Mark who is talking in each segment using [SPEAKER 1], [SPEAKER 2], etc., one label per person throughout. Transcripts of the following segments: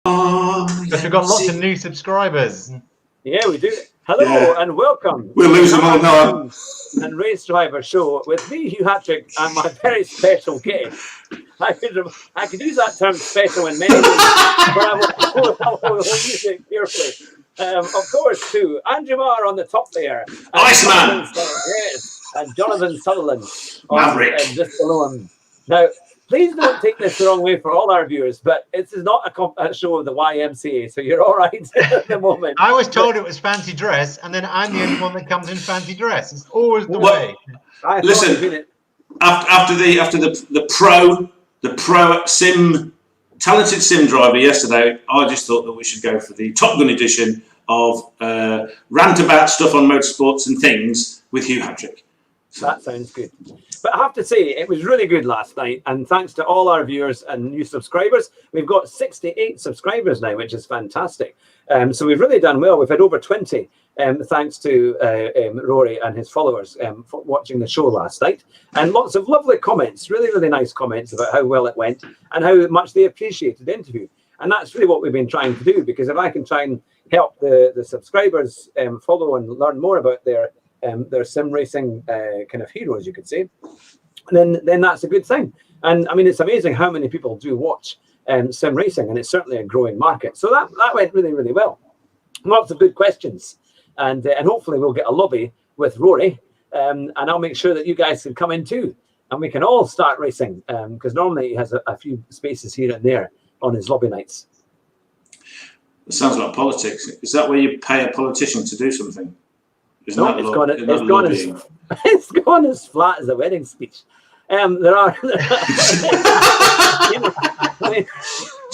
[SPEAKER 1] Because we've got lots of new subscribers.
[SPEAKER 2] Yeah, we do. Hello and welcome.
[SPEAKER 3] We'll lose them all now.
[SPEAKER 2] And Race Driver Show with me, Hugh Hattrick, and my very special guest. I could use that term special in many ways, but I will use it carefully. Of course, too, Andrew Marr on the top there.
[SPEAKER 3] Iceman!
[SPEAKER 2] Yes, and Jonathan Sutherland.
[SPEAKER 3] Maverick.
[SPEAKER 2] Just below him. Now, please don't take this the wrong way for all our viewers, but this is not a show of the YMCA, so you're all right at the moment.
[SPEAKER 1] I was told it was fancy dress, and then I'm the only one that comes in fancy dress. It's always the way.
[SPEAKER 3] Listen, after the pro talented sim driver yesterday, I just thought that we should go for the Top Gun edition of rant about stuff on motorsports and things with Hugh Hattrick.
[SPEAKER 2] That sounds good. But I have to say, it was really good last night. And thanks to all our viewers and new subscribers, we've got 68 subscribers now, which is fantastic. So we've really done well. We've had over 20, thanks to Rory and his followers for watching the show last night. And lots of lovely comments, really, really nice comments about how well it went and how much they appreciated the interview. And that's really what we've been trying to do, because if I can try and help the subscribers follow and learn more about their sim racing kind of heroes, you could say, then that's a good thing. And I mean, it's amazing how many people do watch sim racing, and it's certainly a growing market. So that went really, really well. Lots of good questions, and hopefully we'll get a lobby with Rory, and I'll make sure that you guys can come in too, and we can all start racing, because normally he has a few spaces here and there on his lobby nights.
[SPEAKER 3] It sounds like politics. Is that where you pay a politician to do something?
[SPEAKER 2] No, it's gone as flat as a wedding speech. There are.
[SPEAKER 3] Do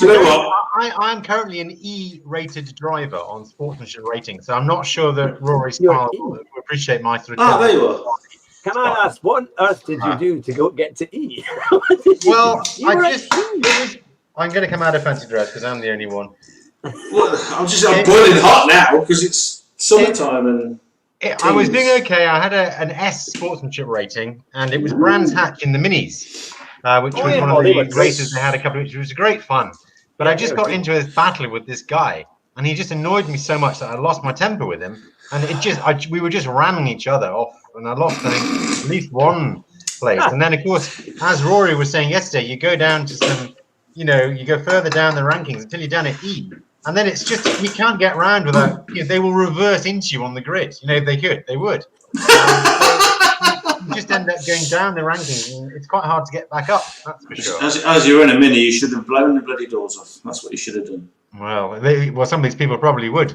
[SPEAKER 3] you know what?
[SPEAKER 1] I'm currently an E-rated driver on sportsmanship rating, so I'm not sure that Rory's car will appreciate my sort of.
[SPEAKER 3] There you are.
[SPEAKER 2] Can I ask, what on earth did you do to go get to E?
[SPEAKER 1] Well, I'm going to come out of fancy dress because I'm the only one.
[SPEAKER 3] Well, I'm boiling hot now because it's summertime and.
[SPEAKER 1] I was doing okay. I had an S sportsmanship rating, and it was Brands Hatch in the Minis, which was one of the races they had a couple of weeks. It was great fun. But I just got into this battle with this guy, and he just annoyed me so much that I lost my temper with him. And we were just ramming each other off, and I lost, I think, at least one place. And then, of course, as Rory was saying yesterday, you go down to some, you go further down the rankings until you're down at E. And then it's just, we can't get around without, they will reverse into you on the grid. If they could, they would. So you just end up going down the rankings, and it's quite hard to get back up, that's for sure.
[SPEAKER 3] As you're in a Mini, you should have blown the bloody doors off. That's what you should have done.
[SPEAKER 1] Well, some of these people probably would.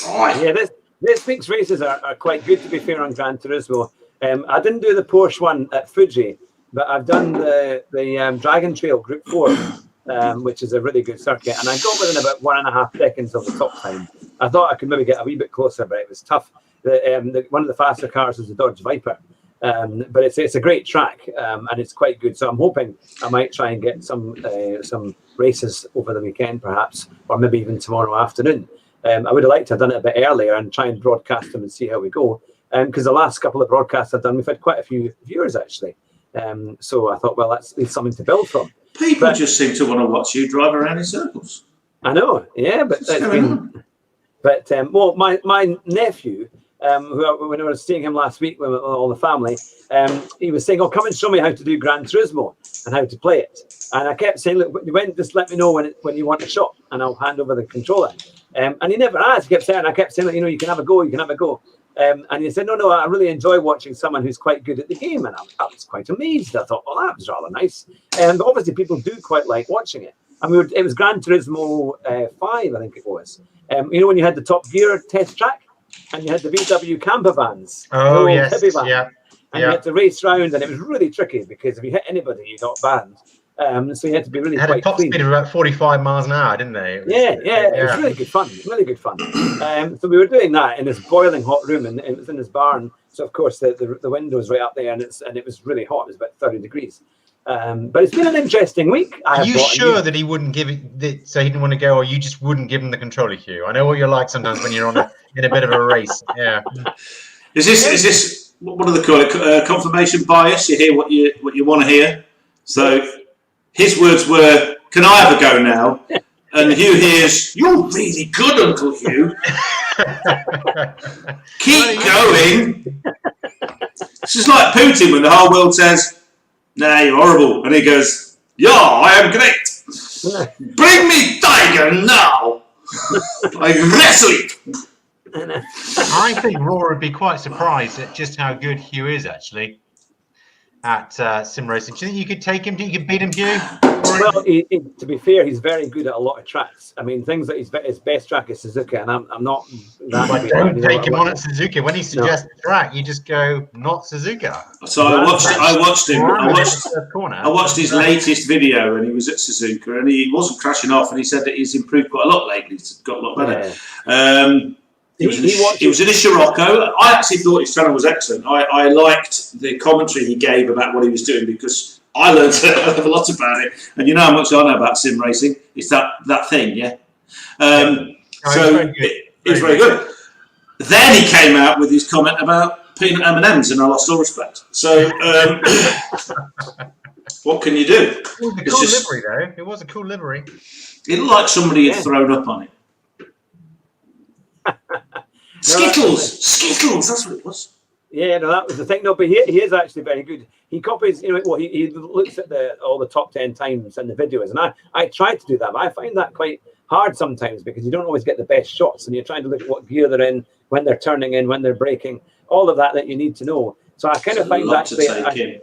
[SPEAKER 3] Yeah,
[SPEAKER 2] this week's races are quite good, to be fair, on Gran Turismo. I didn't do the Porsche one at Fuji, but I've done the Dragon Trail Group 4. Which is a really good circuit, and I got within about 1.5 seconds of the top time. I thought I could maybe get a wee bit closer, but it was tough. One of the faster cars was the Dodge Viper, but it's a great track, and it's quite good. So I'm hoping I might try and get some races over the weekend, perhaps, or maybe even tomorrow afternoon. I would have liked to have done it a bit earlier and try and broadcast them and see how we go, because the last couple of broadcasts I've done, we've had quite a few viewers actually. So I thought, well, that's something to build from.
[SPEAKER 3] People just seem to want to watch you drive around in circles.
[SPEAKER 2] I know, yeah, but it's been. But well, my nephew, when I was seeing him last week with all the family, he was saying, "Oh, come and show me how to do Gran Turismo and how to play it." And I kept saying, "Look, just let me know when you want a shot, and I'll hand over the controller." And he never asked. He kept saying, I kept saying, you can have a go, you can have a go. And he said, no, I really enjoy watching someone who's quite good at the game. And I was quite amazed. I thought, well, that was rather nice. But obviously, people do quite like watching it. And it was Gran Turismo 5, I think it was. When you had the Top Gear test track and you had the VW camper vans.
[SPEAKER 1] Oh, yes. Yeah.
[SPEAKER 2] And you had to race round, and it was really tricky because if you hit anybody, you got banned. So you had to be really
[SPEAKER 1] had
[SPEAKER 2] quite
[SPEAKER 1] a top speed of about 45 miles an hour, didn't they?
[SPEAKER 2] It was really good fun. Really good fun. So we were doing that in this boiling hot room, and it was in this barn. So of course the window's right up there, and it was really hot. It was about 30 degrees. But it's been an interesting week.
[SPEAKER 1] Are you sure that he wouldn't give it? So he didn't want to go, or you just wouldn't give him the controller, Hugh? I know what you're like sometimes when you're in a bit of a race. Yeah.
[SPEAKER 3] Is this what do they call it? Confirmation bias. You hear what you want to hear. So his words were, "Can I have a go now?" And Hugh hears, "You're really good, Uncle Hugh. Keep going." This is like Putin when the whole world says, "Nah, you're horrible," and he goes, "Yeah, I am great. Bring me tiger now. I wrestle it."
[SPEAKER 1] I think Raw would be quite surprised at just how good Hugh is actually at sim racing. Do you think you could take him? Do you could beat him, Hugh?
[SPEAKER 2] Well, to be fair, he's very good at a lot of tracks. I mean, things that his best track is Suzuka, and I'm not that.
[SPEAKER 1] But don't take him on at Suzuka. When he suggests the track, you just go, "Not Suzuka."
[SPEAKER 3] So I watched his latest video, and he was at Suzuka, and he wasn't crashing off, and he said that he's improved quite a lot lately. He's got a lot better. Yeah. He was in a Scirocco. I actually thought his channel was excellent. I liked the commentary he gave about what he was doing because I learned a lot about it. And you know how much I know about sim racing. It's that thing, yeah. So it's very good. Then he came out with his comment about peanut M&Ms, and I lost all respect. So what can you do?
[SPEAKER 1] It was a cool livery, though. It was a cool livery.
[SPEAKER 3] It looked like somebody had thrown up on it. Skittles, that's what it was.
[SPEAKER 2] Yeah, no, that was the thing. No, but he is actually very good. He copies, he looks at all the top 10 times in the videos, and I try to do that, but I find that quite hard sometimes because you don't always get the best shots, and you're trying to look at what gear they're in, when they're turning in, when they're braking, all of that you need to know. So I kind of find that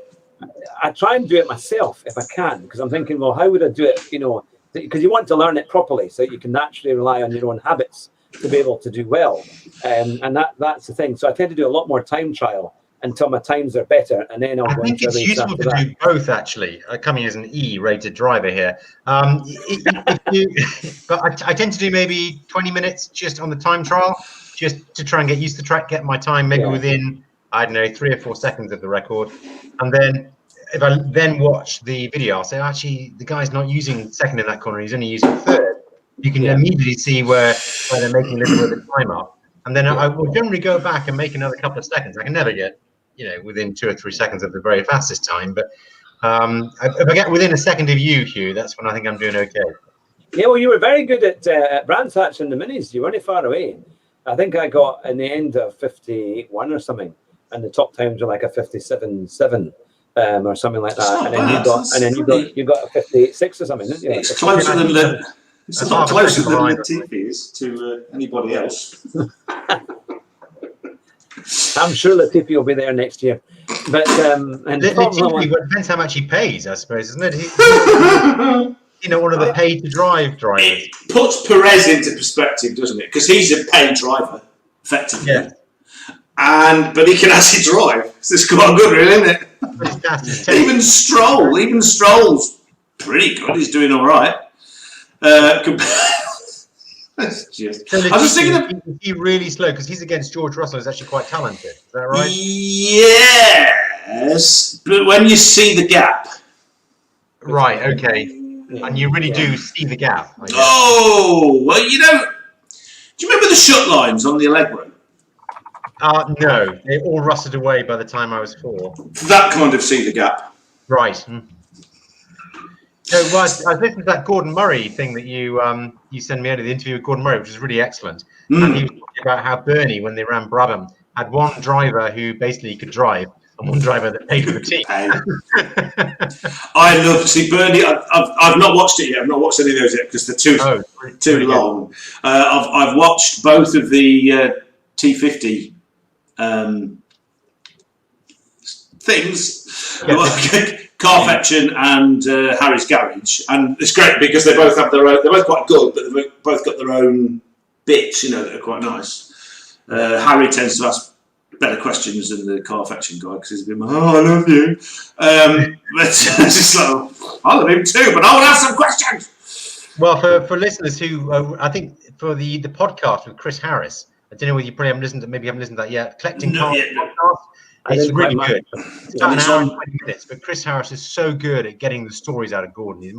[SPEAKER 2] I try and do it myself if I can, because I'm thinking, well, how would I do it? Because you want to learn it properly so you can naturally rely on your own habits to be able to do well, and that's the thing. So I tend to do a lot more time trial until my times are better, and then I
[SPEAKER 1] think it's useful to do both. Actually, coming as an E-rated driver here, but I tend to do maybe 20 minutes just on the time trial, just to try and get used to the track, get my time maybe within, I don't know, 3 or 4 seconds of the record, and then if I then watch the video, I'll say, actually, the guy's not using second in that corner; he's only using third. You can immediately see where they're making a little bit of time up. And then I will generally go back and make another couple of seconds. I can never get, within 2 or 3 seconds of the very fastest time. But if I get within a second of you, Hugh, that's when I think I'm doing okay.
[SPEAKER 2] Yeah, well, you were very good at Brands Hatch and the Minis. You weren't far away. I think I got in the end of 51 or something. And the top times were like a 57.7 or something like that. You got a 58.6 or something, didn't you?
[SPEAKER 3] It's closer than the... It's a lot closer than Latifi is to anybody else.
[SPEAKER 1] I'm sure Latifi will be there next year. But Latifi depends how much he pays, I suppose, isn't it? One of the paid to drive drivers.
[SPEAKER 3] It puts Perez into perspective, doesn't it? Because he's a paid driver, effectively. Yeah. But he can actually drive. So it's quite good, really, isn't it? Even Stroll's pretty good. He's doing all right. I was just thinking,
[SPEAKER 1] is he really slow? Because he's against George Russell, who's actually quite talented. Is that right?
[SPEAKER 3] Yes, but when you see the gap,
[SPEAKER 1] right? Okay, and you really do see the gap.
[SPEAKER 3] Oh, well, do you remember the shut lines on the Allegro?
[SPEAKER 1] No, they all rusted away by the time I was 4.
[SPEAKER 3] That kind of see the gap,
[SPEAKER 1] right? So, I listened to that Gordon Murray thing that you sent me out of the interview with Gordon Murray, which was really excellent. And he was talking about how Bernie, when they ran Brabham, had one driver who basically could drive and one driver that paid for the team.
[SPEAKER 3] I love to see Bernie. I've not watched it yet. I've not watched any of those yet because they're too long. I've watched both of the T50 things. Yeah. Carfetching and Harry's Garage, and it's great because they both have their own. They're both quite good, but they've both got their own bits, that are quite nice. Harry tends to ask better questions than the Carfetching guy because he's a bit more, I love you. But it's just like, I love him too, but I want to ask some questions.
[SPEAKER 1] Well, for listeners who I think for the podcast with Chris Harris, I don't know whether you probably haven't listened to that yet. Collecting Cars podcast. It's really good. It's about an hour and 20 minutes, but Chris Harris is so good at getting the stories out of Gordon. He's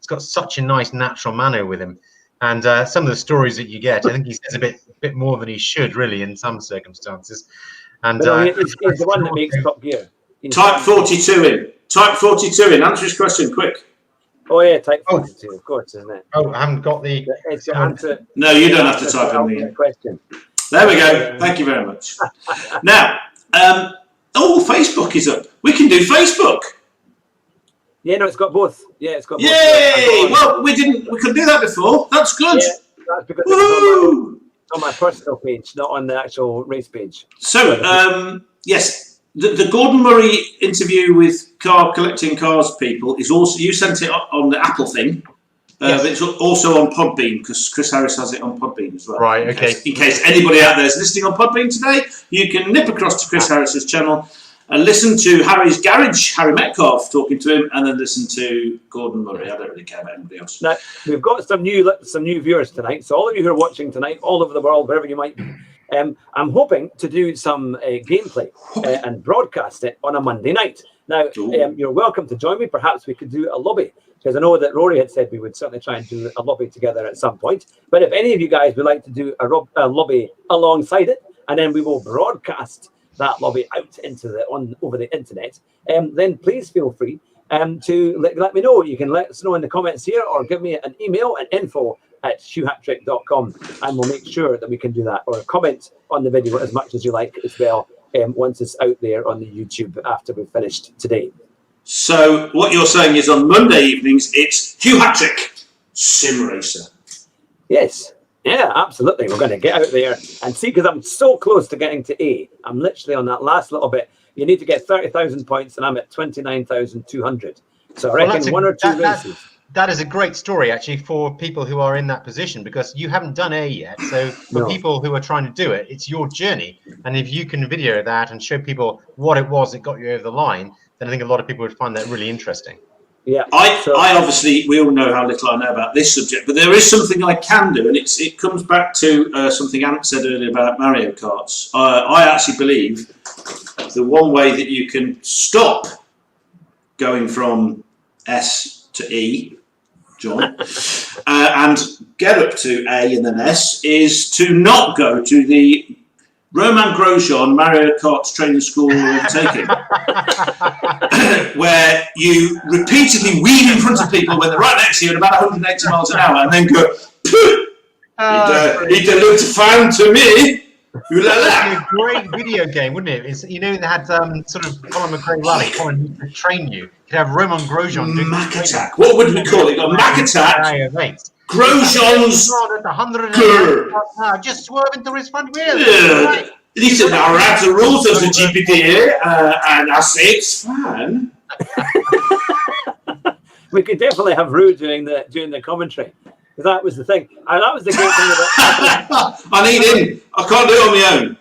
[SPEAKER 1] got such a nice natural manner with him. And some of the stories that you get, I think he says a bit more than he should, really, in some circumstances. And
[SPEAKER 2] it's the one that makes Top Gear.
[SPEAKER 3] Type 42 in. Answer his question, quick.
[SPEAKER 2] Oh yeah, type 42, of course, isn't it?
[SPEAKER 1] Oh, I haven't got the.
[SPEAKER 2] It's your answer.
[SPEAKER 3] No, you don't have to type in the
[SPEAKER 2] question.
[SPEAKER 3] There we go. Thank you very much. Now, Facebook is up. We can do Facebook.
[SPEAKER 2] Yeah, no, it's got both. Yeah, it's got both.
[SPEAKER 3] Yay! Well, we couldn't do that before. That's good.
[SPEAKER 2] Yeah, that's because it's on my personal page, not on the actual race page.
[SPEAKER 3] So, yes, the Gordon Murray interview with car collecting cars people is also, you sent it on the Apple thing. But it's also on Podbean because Chris Harris has it on Podbean as well.
[SPEAKER 1] Right, okay.
[SPEAKER 3] In case anybody out there is listening on Podbean today, you can nip across to Chris Harris's channel and listen to Harry's Garage, Harry Metcalf talking to him, and then listen to Gordon Murray. I don't really care about anybody else.
[SPEAKER 2] Now, we've got some new viewers tonight. So all of you who are watching tonight, all over the world, wherever you might be, I'm hoping to do some gameplay and broadcast it on a Monday night. Now, you're welcome to join me. Perhaps we could do a lobby, because I know that Rory had said we would certainly try and do a lobby together at some point. But if any of you guys would like to do a lobby alongside it, and then we will broadcast that lobby out into over the internet, then please feel free to let me know. You can let us know in the comments here, or give me an email at info@shoehattrick.com, and we'll make sure that we can do that, or comment on the video as much as you like as well, once it's out there on the YouTube after we've finished today.
[SPEAKER 3] So what you're saying is on Monday evenings, it's Hugh Hattrick, Sim Racer.
[SPEAKER 2] Yes. Yeah, absolutely. We're going to get out there and see, because I'm so close to getting to A. I'm literally on that last little bit. You need to get 30,000 points, and I'm at 29,200. So I reckon one or two races.
[SPEAKER 1] That is a great story, actually, for people who are in that position, because you haven't done A yet. So for people who are trying to do it, it's your journey. And if you can video that and show people what it was that got you over the line, then I think a lot of people would find that really interesting.
[SPEAKER 2] Yeah,
[SPEAKER 3] I obviously, we all know how little I know about this subject, but there is something I can do, and it comes back to something Ant said earlier about Mario Karts. I actually believe the one way that you can stop going from S to E, John, and get up to A and then S, is to not go to the Roman Grosjean Mario Kart training school taking, where you repeatedly weave in front of people when they're right next to you at about 180 miles an hour, and then go, it looked fine to me. Ooh la la.
[SPEAKER 1] It would be a great video game, wouldn't it? It's, they had sort of Colin McRae Rally, Colin to train you. You could have Roman Grosjean doing
[SPEAKER 3] Mac Attack. What would we call it? Mac Attack. Grosjean's.
[SPEAKER 1] Just swerve into his front wheel.
[SPEAKER 3] Yeah. Listen, I read the rules of the GPDA, and I say it's fine.
[SPEAKER 2] We could definitely have Rue doing the commentary, because that was the thing. And that was the great thing about.
[SPEAKER 3] I need him. I can't do it on my own.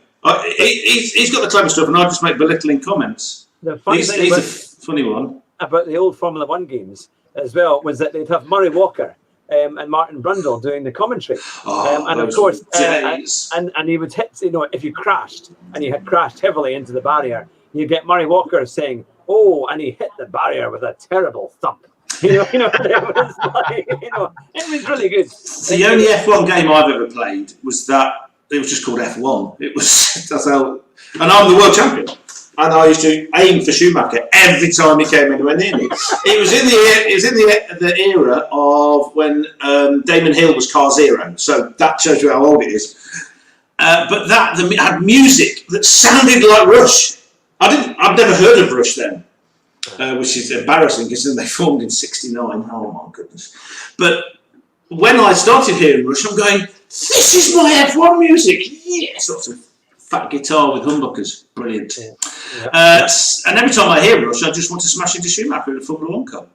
[SPEAKER 3] He's got the clever stuff, and I just make belittling comments. He's a funny one.
[SPEAKER 2] About the old Formula One games as well was that they'd have Murray Walker and Martin Brundle doing the commentary, and of course, and he would hit. If you crashed and you had crashed heavily into the barrier, you get Murray Walker saying, "Oh," and he hit the barrier with a terrible thump. It was like, it was really good.
[SPEAKER 3] The only F1 game I've ever played was that. It was just called F1. That's how, and I'm the world champion. And I used to aim for Schumacher every time he came anywhere near me. It was in the era of when Damon Hill was Car Zero, so that shows you how old it is. But it had music that sounded like Rush. I'd never heard of Rush then, which is embarrassing because they formed in '69. Oh my goodness! But when I started hearing Rush, I'm going, "This is my F1 music." Yes, lots of fat guitar with humbuckers, brilliant. Yeah. And every time I hear Rush, I just want to smash into Schumacher in a Formula One car.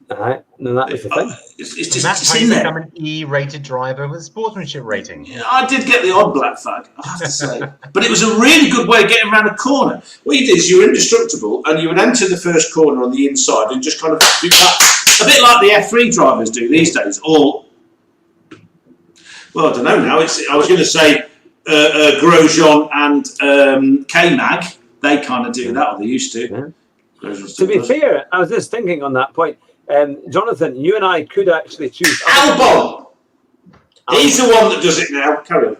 [SPEAKER 2] All right, no, that was the thing.
[SPEAKER 1] It's just that's how you become an E-rated driver with a sportsmanship rating.
[SPEAKER 3] Yeah, I did get the odd black flag, I have to say, but it was a really good way of getting around a corner. What you did is you were indestructible, and you would enter the first corner on the inside and just kind of do that, a bit like the F3 drivers do these days. Or, well, I don't know now. I was going to say. Grosjean and K-Mag, they kind of do that, or they used to.
[SPEAKER 2] Yeah. To be fair, I was just thinking on that point, Jonathan, you and I could actually choose.
[SPEAKER 3] Albon! He's the one that does it now. Carry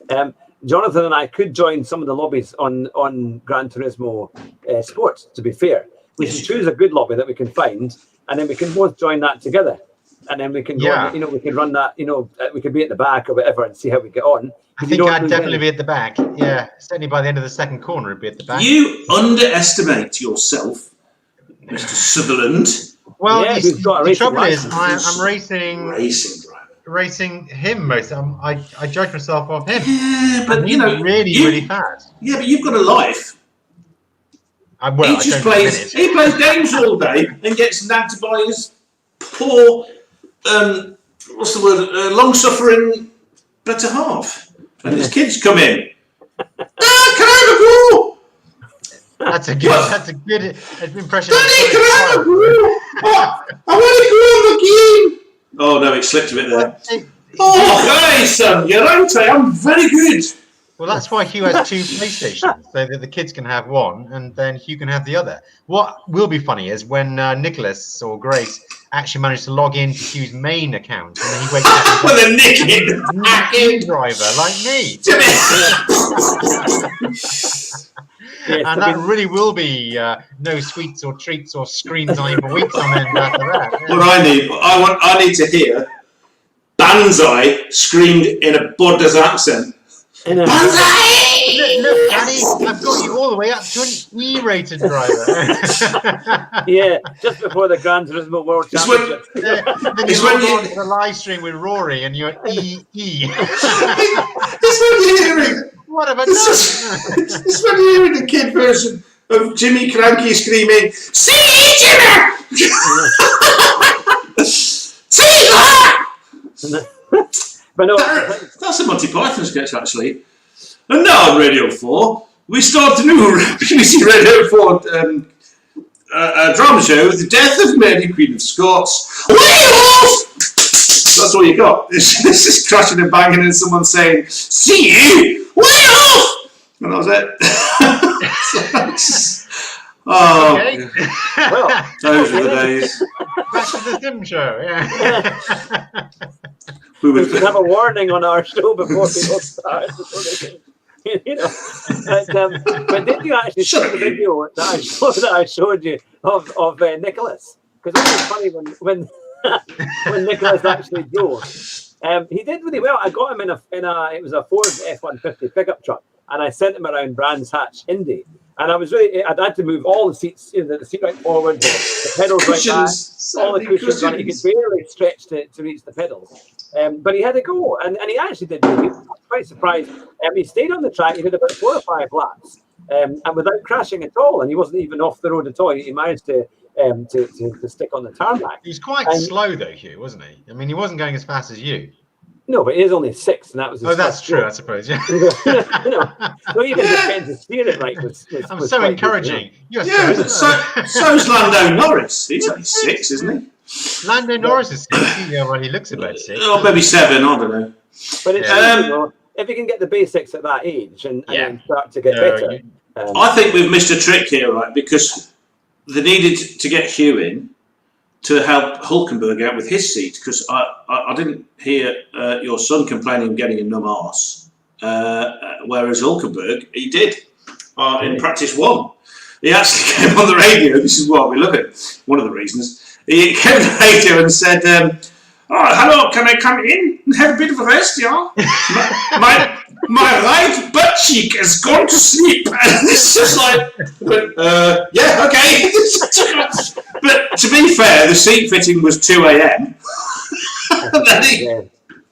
[SPEAKER 2] on. Jonathan and I could join some of the lobbies on Gran Turismo Sport, to be fair. We should choose a good lobby that we can find, and then we can both join that together, and then we can go on, we can run that, we could be at the back or whatever and see how we get on.
[SPEAKER 1] I think I'd definitely be at the back. Yeah, certainly by the end of the second corner, it'd be at the back.
[SPEAKER 3] You underestimate yourself, Mr. Sutherland.
[SPEAKER 1] Well, the trouble is, I'm racing him most. I judge myself off him.
[SPEAKER 3] Yeah, but
[SPEAKER 1] really fast.
[SPEAKER 3] Yeah, but you've got a life. He plays games all day and gets nagged by his poor, what's the word, long-suffering better half. And his kids come in. Dad, can I have a go?
[SPEAKER 1] That's a good impression.
[SPEAKER 3] Daddy, can I have a go? I want to go on the game. Oh no, it slipped a bit there. Hey son, you're right. I am very good.
[SPEAKER 1] Well, that's why Hugh has 2 PlayStations, so that the kids can have one, and then Hugh can have the other. What will be funny is when Nicholas or Grace actually manage to log into Hugh's main account, and then he wakes up
[SPEAKER 3] with a nick
[SPEAKER 1] driver like me. And that really will be no sweets or treats or screen time for weeks on end after that. Yeah.
[SPEAKER 3] What I need to hear Banzai screamed in a Borders accent.
[SPEAKER 1] Banzai! Look, Danny, I've got you all the way up to an E-rated driver.
[SPEAKER 2] Yeah, just before the Gran Turismo World Championship.
[SPEAKER 1] Then you go on to the live stream with Rory and you're EE.
[SPEAKER 3] This one you're hearing.
[SPEAKER 1] What have I
[SPEAKER 3] done? This one you're hearing the kid version of Jimmy Cranky screaming, "See Jimmy! See that!"
[SPEAKER 2] But no,
[SPEAKER 3] that's a Monty Python sketch, actually. And now on Radio 4, we start a new BBC Radio 4 drama show, The Death of Mary, Queen of Scots. Wales! That's all you got. This is crashing and banging and someone saying, "See you! Wales!" And that was it.
[SPEAKER 1] Okay.
[SPEAKER 3] Well, those were the days.
[SPEAKER 1] Back to the Sim Show, yeah.
[SPEAKER 2] We should have a warning on our show before people start. But did you actually see the video that I showed you of Nicholas? Because it was funny when Nicholas actually drove. He did really well. I got him in a it was a Ford F-150 pickup truck, and I sent him around Brands Hatch Indy. And I'd had to move all the seats, the seat right forward, the pedals right back, all the cushions on it. He could barely stretch to reach the pedals. But he had a go, and he actually did really good. I was quite surprised. He stayed on the track. He did about 4 or 5 laps, and without crashing at all. And he wasn't even off the road at all. He managed to stick on the tarmac.
[SPEAKER 1] He was quite slow though, Hugh, wasn't he? I mean, he wasn't going as fast as you.
[SPEAKER 2] No, but he is only 6, and that was.
[SPEAKER 1] Oh, that's true. I suppose. Yeah.
[SPEAKER 2] So even just getting to steer it right was
[SPEAKER 1] so encouraging.
[SPEAKER 3] Good, so's Lando Norris. He's only 6, isn't he?
[SPEAKER 1] Lando Norris is 6. Yeah, well, he looks about 6.
[SPEAKER 3] Oh, maybe 7. I don't know.
[SPEAKER 2] But it's if you can get the basics at that age and then start to get better.
[SPEAKER 3] I think we've missed a trick here, right? Because they needed to get Hugh in to help Hulkenberg out with his seat, because I didn't hear your son complaining of getting a numb arse, whereas Hulkenberg, he did in practice 1. He actually came on the radio. This is what we look at. One of the reasons. He came on the radio and said, hello, can I come in and have a bit of a rest, yeah? my right butt cheek has gone to sleep. And it's just like, yeah, okay. But to be fair, the seat fitting was 2 a.m.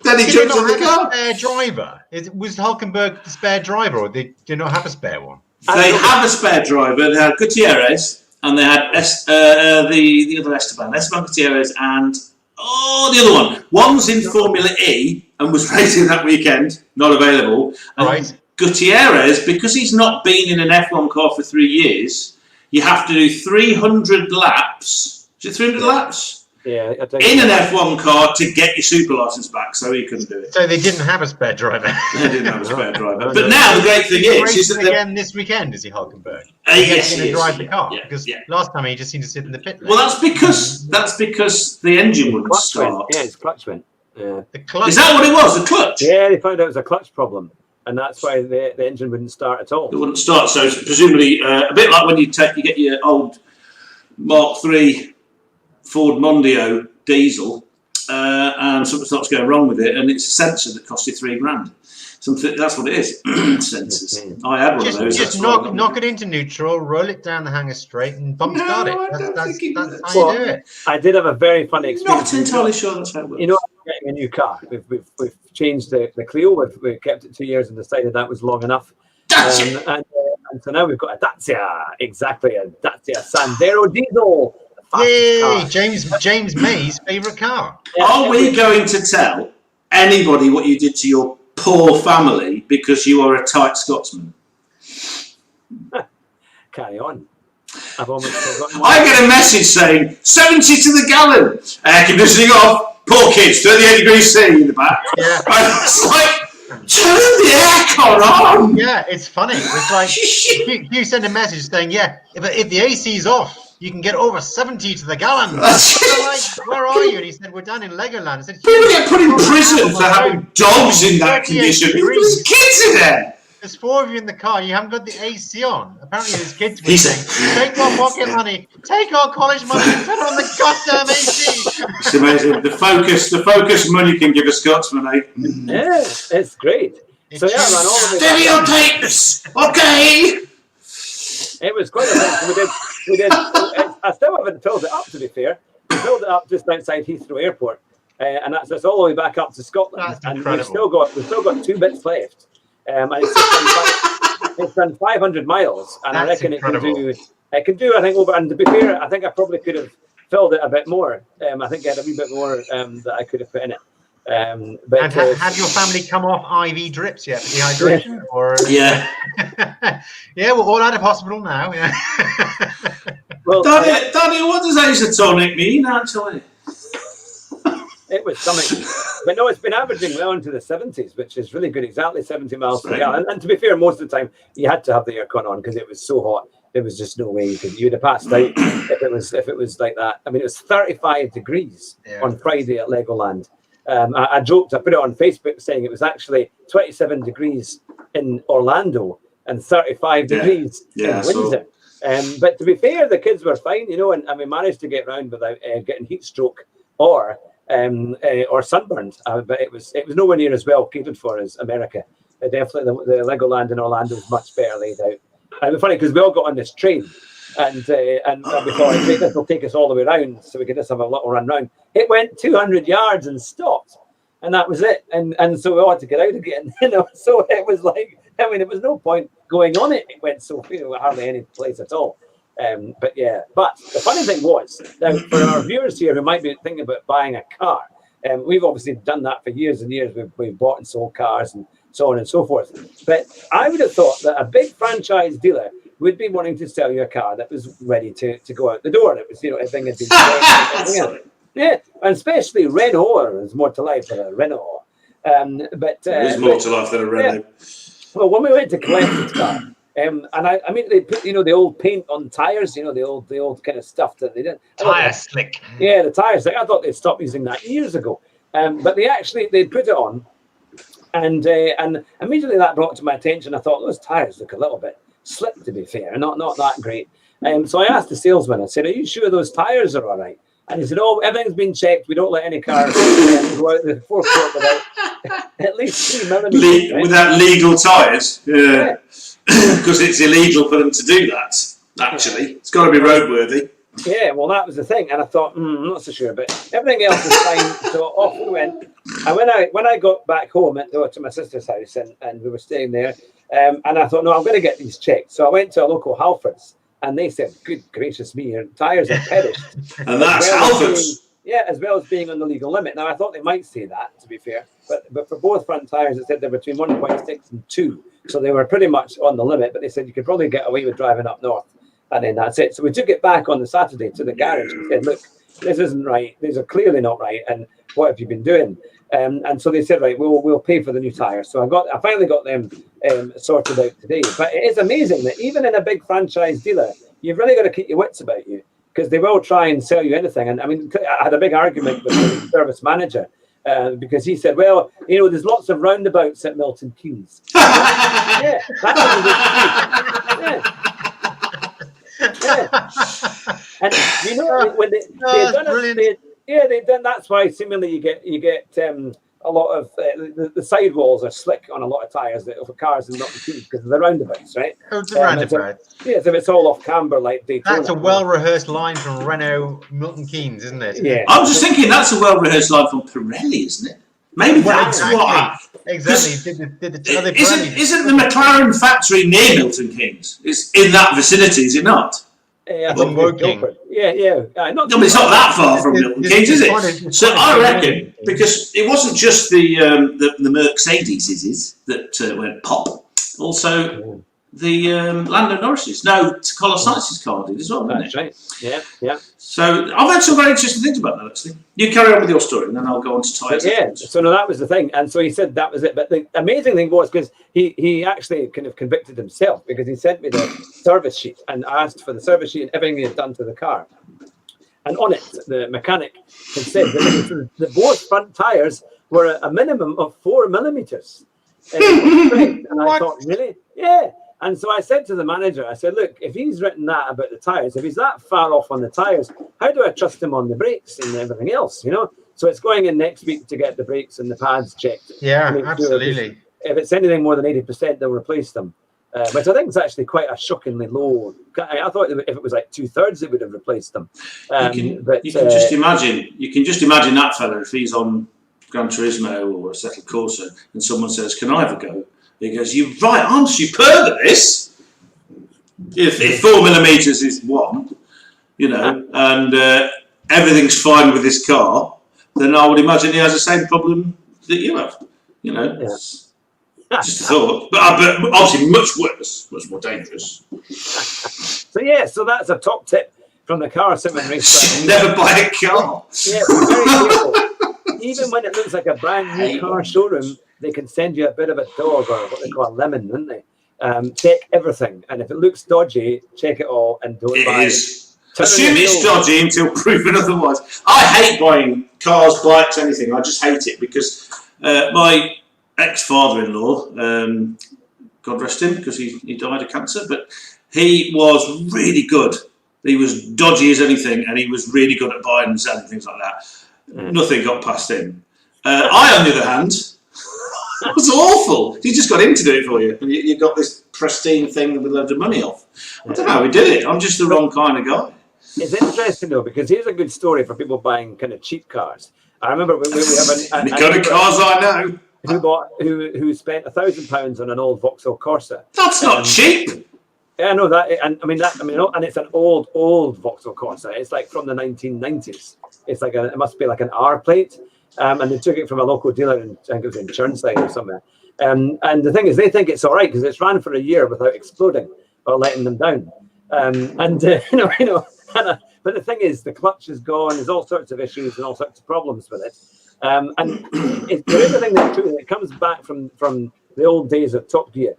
[SPEAKER 3] then he jumped in the car.
[SPEAKER 1] Spare driver? Was Hulkenberg the spare driver, or did they not have a spare one?
[SPEAKER 3] They have a spare driver. They had Gutierrez, and they had the other Esteban Gutierrez, and the other one. One's in Formula E and was racing that weekend, not available. And
[SPEAKER 1] right.
[SPEAKER 3] Gutierrez, because he's not been in an F1 car for 3 years, you have to do 300 laps. Is it 300 laps?
[SPEAKER 2] Yeah.
[SPEAKER 3] In an F1 car to get your super license back, so he couldn't do it.
[SPEAKER 1] So they didn't have a spare driver.
[SPEAKER 3] They didn't have a spare driver. But now the great thing is that
[SPEAKER 1] again this weekend, is he Hulkenberg?
[SPEAKER 3] Yes, he is.
[SPEAKER 1] Drive the car because last time he just seemed to sit in the pit lane.
[SPEAKER 3] Well, that's because the engine wouldn't start.
[SPEAKER 2] Yeah, his clutch went. Yeah.
[SPEAKER 1] The clutch.
[SPEAKER 3] Is that what it was? The clutch?
[SPEAKER 2] Yeah, they found out it was a clutch problem, and that's why the engine wouldn't start at all.
[SPEAKER 3] It wouldn't start, so presumably a bit like when you get your old Mark III Ford Mondeo diesel, and something starts going wrong with it, and it's a sensor that costs you $3,000. Something, that's what it is. Sensors. I had one of those.
[SPEAKER 1] Just knock it into neutral, roll it down the hanger straight, and bump start it. That's how you do it.
[SPEAKER 2] I did have a very funny experience.
[SPEAKER 3] Not entirely sure that's how it works.
[SPEAKER 2] You know, I'm getting a new car. We've changed the Clio. We've kept it 2 years and decided that was long enough. And so now we've got a Dacia. Exactly, a Dacia Sandero diesel.
[SPEAKER 1] Yay! James May's favourite car.
[SPEAKER 3] Are we going to tell anybody what you did to your poor family because you are a tight Scotsman?
[SPEAKER 2] Carry on. I've almost forgotten.
[SPEAKER 3] I get a message saying 70 to the gallon, air conditioning off, poor kids, 38 degrees C in the back.
[SPEAKER 1] Yeah.
[SPEAKER 3] And it's like, turn the aircon on.
[SPEAKER 1] Yeah, it's funny. It's like you send a message saying, yeah, if the AC's off, you can get over 70 to the gallon. Like, where are you? And he said, we're down in Legoland. I said,
[SPEAKER 3] people get put in prison for having dogs in that condition. There's kids in there.
[SPEAKER 1] There's 4 of you in the car. You haven't got the AC on. Apparently, there's kids with saying, take our pocket money, take our college money, and turn on the goddamn AC.
[SPEAKER 3] It's amazing. The focus money can give a Scotsman, eh?
[SPEAKER 2] Yeah, it's great. So yeah, I ran all the way back.
[SPEAKER 3] Stereotypes. Okay.
[SPEAKER 2] It was quite a thing. We did. I still haven't filled it up. To be fair, we filled it up just outside Heathrow Airport, and that's all the way back up to Scotland.
[SPEAKER 1] That's
[SPEAKER 2] and
[SPEAKER 1] incredible.
[SPEAKER 2] we've still got 2 bits left. And it's done 500 miles, and I reckon it can do. I think over. And to be fair, I think I probably could have filled it a bit more. I think I had a wee bit more that I could have put in it. But
[SPEAKER 1] and have your family come off IV drips yet for dehydration?
[SPEAKER 2] Yeah.
[SPEAKER 1] Or yeah, we're all out of hospital now. Yeah.
[SPEAKER 2] Well,
[SPEAKER 3] Danny, what does isotonic mean actually?
[SPEAKER 2] It was something, but no, it's been averaging well into the 70s, which is really good. Exactly 70 miles per gallon. And to be fair, most of the time you had to have the aircon on because it was so hot. There was just no way you'd have passed out if it was like that. I mean, it was 35 degrees on Friday at Legoland. I joked, I put it on Facebook saying it was actually 27 degrees in Orlando and 35 degrees in Windsor. But to be fair, the kids were fine, you know, and we managed to get round without getting heat stroke or sunburned. But it was nowhere near as well catered for as America. Definitely the Legoland in Orlando is much better laid out. And it's funny because we all got on this train. And we thought this will take us all the way around, so we could just have a little run round. It went 200 yards and stopped, and that was it. And so we all had to get out again, you know. So it was like, I mean, there was no point going on it. It went so hardly any place at all. But the funny thing was, now for our viewers here who might be thinking about buying a car, we've obviously done that for years and years. We've bought and sold cars and so on and so forth. But I would have thought that a big franchise dealer would be wanting to sell you a car that was ready to go out the door. It was, you know, everything had been yeah, and especially Renault. There's more to life than a Renault.
[SPEAKER 3] There's more to life than a Renault.
[SPEAKER 2] Yeah. Well, when we went to collect this car, and I mean, they put, you know, the old paint on tires, you know, the old kind of stuff that they did.
[SPEAKER 1] Tire slick.
[SPEAKER 2] Yeah, the tires. I thought they'd stopped using that years ago. But they put it on, and immediately that brought to my attention. I thought those tires look a little bit slipped, to be fair, not that great. So I asked the salesman, I said, are you sure those tires are all right? And he said, oh, everything's been checked. We don't let any cars go out the forecourt without at least 3 millimeters. Right?
[SPEAKER 3] Without legal tires? Yeah. Because it's illegal for them to do that, actually. It's got to be roadworthy.
[SPEAKER 2] Yeah, well, that was the thing. And I thought, I'm not so sure. But everything else was fine. So off we went. And when I got back home to my sister's house, and we were staying there, and I thought, no, I'm going to get these checked. So I went to a local Halfords, and they said, good gracious me, your tyres are perished.
[SPEAKER 3] And that's Halfords.
[SPEAKER 2] Yeah, as well as being on the legal limit. Now, I thought they might say that, to be fair. But for both front tyres, it said they're between 1.6 and 2. So they were pretty much on the limit. But they said you could probably get away with driving up north. And then that's it. So we took it back on the Saturday to the garage and said, look, this isn't right. These are clearly not right. And what have you been doing? And so they said, right, we'll pay for the new tyres. So I finally got them sorted out today. But it is amazing that even in a big franchise dealer, you've really got to keep your wits about you, because they will try and sell you anything. And I mean, I had a big argument with the service manager because he said, well, you know, there's lots of roundabouts at Milton Keynes. Yeah, that's what yeah. And you know when they've done it, they've done. That's why seemingly you get a lot of the sidewalls are slick on a lot of tires for cars and not because of the roundabouts, right?
[SPEAKER 1] Oh, the roundabouts.
[SPEAKER 2] So if it's all off camber like Daytona.
[SPEAKER 1] That's a well-rehearsed line from Renault Milton Keynes, isn't it?
[SPEAKER 2] Yeah.
[SPEAKER 3] I'm just thinking that's a well-rehearsed line from Pirelli, isn't it? Maybe that's what.
[SPEAKER 1] Exactly.
[SPEAKER 3] Isn't the McLaren factory near Milton Keynes? It's in that vicinity, is it not?
[SPEAKER 2] Yeah,
[SPEAKER 1] Woking.
[SPEAKER 2] Yeah.
[SPEAKER 3] No, but it's not that far from Milton Keynes, is it? So I reckon, because it wasn't just the Mercedes that went pop, also the Lando Norris's. No, Carlos Sainz's car did as well, didn't it?
[SPEAKER 2] That's right. Yeah.
[SPEAKER 3] So I've had some very interesting things about that, actually. You carry on with your story, and then I'll go on to tyres.
[SPEAKER 2] Yeah, so no, that was the thing. And so he said that was it. But the amazing thing was, because he actually kind of convicted himself, because he sent me the service sheet and asked for the service sheet and everything he had done to the car. And on it, the mechanic had said that the both front tyres were a minimum of 4 millimeters. And I thought, really? Yeah. And so I said to the manager, I said, look, if he's written that about the tyres, if he's that far off on the tyres, how do I trust him on the brakes and everything else, you know? So it's going in next week to get the brakes and the pads checked.
[SPEAKER 1] Yeah, absolutely.
[SPEAKER 2] If it's anything more than 80%, they'll replace them. Which I think is actually quite a shockingly low. I thought if it was like 2/3, it would have replaced them. You can
[SPEAKER 3] just imagine that fella if he's on Gran Turismo or a Settled Corsa and someone says, "Can I have a go?" He goes, "You're right, I'm superb at this. If 4 millimeters is 1, you know, and everything's fine with this car, then I would imagine he has the same problem that you have. You know, just a thought. But obviously much worse, much more dangerous."
[SPEAKER 2] So that's a top tip from the car sim race.
[SPEAKER 3] Never buy a car.
[SPEAKER 2] Yeah, very careful. Even when it looks like a brand new car showroom, they can send you a bit of a dog, or what they call a lemon, don't they? Check everything, and if it looks dodgy, check it all and don't buy it.
[SPEAKER 3] Assume it's dodgy until proven otherwise. I hate buying cars, bikes, anything. I just hate it because my ex-father-in-law, God rest him, because he died of cancer, but he was really good. He was dodgy as anything, and he was really good at buying and selling things like that. Nothing got past him. I, on the other hand, was awful. He just got him to do it for you, and you got this pristine thing with loads of money off. I don't know how he did it. I'm just the wrong kind of guy.
[SPEAKER 2] It's interesting though, because here's a good story for people buying kind of cheap cars. I remember when we have
[SPEAKER 3] the kind of cars I know.
[SPEAKER 2] Who spent £1,000 on an old Vauxhall Corsa.
[SPEAKER 3] That's not cheap.
[SPEAKER 2] Yeah, I know that, and and it's an old Vauxhall Corsa. It's like from the 1990s. It's like it must be like an R plate, and they took it from a local dealer in, I think it was in Churnside or somewhere. And the thing is, they think it's all right because it's ran for a year without exploding or letting them down. But the thing is, the clutch is gone. There's all sorts of issues and all sorts of problems with it. And there is a thing that's true. It comes back from the old days of Top Gear.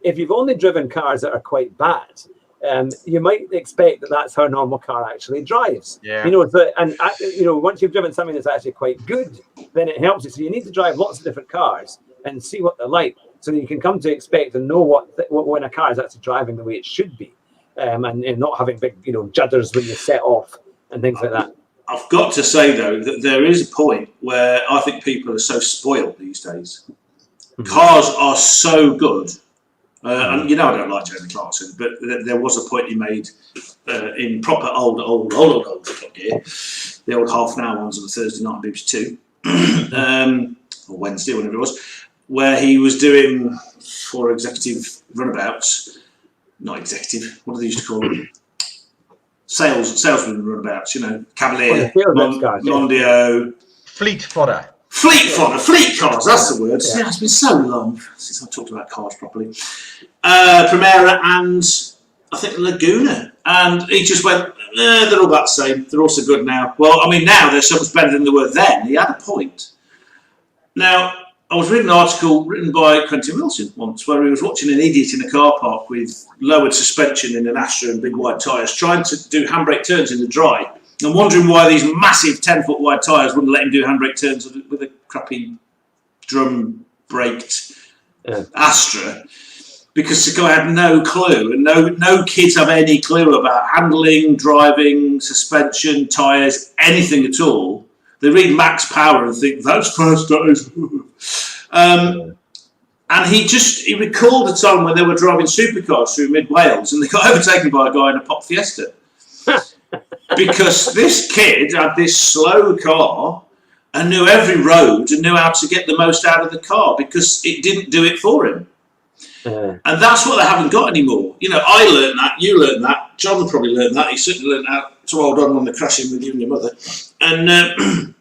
[SPEAKER 2] If you've only driven cars that are quite bad, you might expect that that's how a normal car actually drives.
[SPEAKER 1] Yeah.
[SPEAKER 2] Once you've driven something that's actually quite good, then it helps you. So you need to drive lots of different cars and see what they're like, so that you can come to expect and know what when a car is actually driving the way it should be, and not having big judders when you set off and things like that.
[SPEAKER 3] I've got to say though that there is a point where I think people are so spoiled these days. Mm-hmm. Cars are so good. And I don't like Jeremy Clarkson, but there was a point he made in proper old Top Gear, the old half an hour ones on a Thursday night on BBC 2, or Wednesday, whenever it was, where he was doing for executive runabouts, not executive, what do they used to call them? Salesman runabouts, Cavalier, Mondio.
[SPEAKER 1] Fleet fodder.
[SPEAKER 3] Fleet cars, that's the word. Yeah, it's been so long since I've talked about cars properly. Primera and I think Laguna. And he just went, they're all about the same. They're also good now. Well, I mean, now they're so much better than they were then. He had a point. Now, I was reading an article written by Quentin Wilson once where he was watching an idiot in a car park with lowered suspension in an Astra and big wide tyres trying to do handbrake turns in the dry. I'm wondering why these massive 10-foot wide tyres wouldn't let him do handbrake turns with a crappy drum braked Astra, because the guy had no clue, and no kids have any clue about handling, driving, suspension, tyres, anything at all. They read max power and think, that's fast, that is. And he recalled a time when they were driving supercars through mid-Wales and they got overtaken by a guy in a Pop Fiesta. Because this kid had this slow car and knew every road and knew how to get the most out of the car because it didn't do it for him. And that's what they haven't got anymore. You know, I learned that, you learned that, John probably learned that, he certainly learned how to hold on when they're crashing with you and your mother. And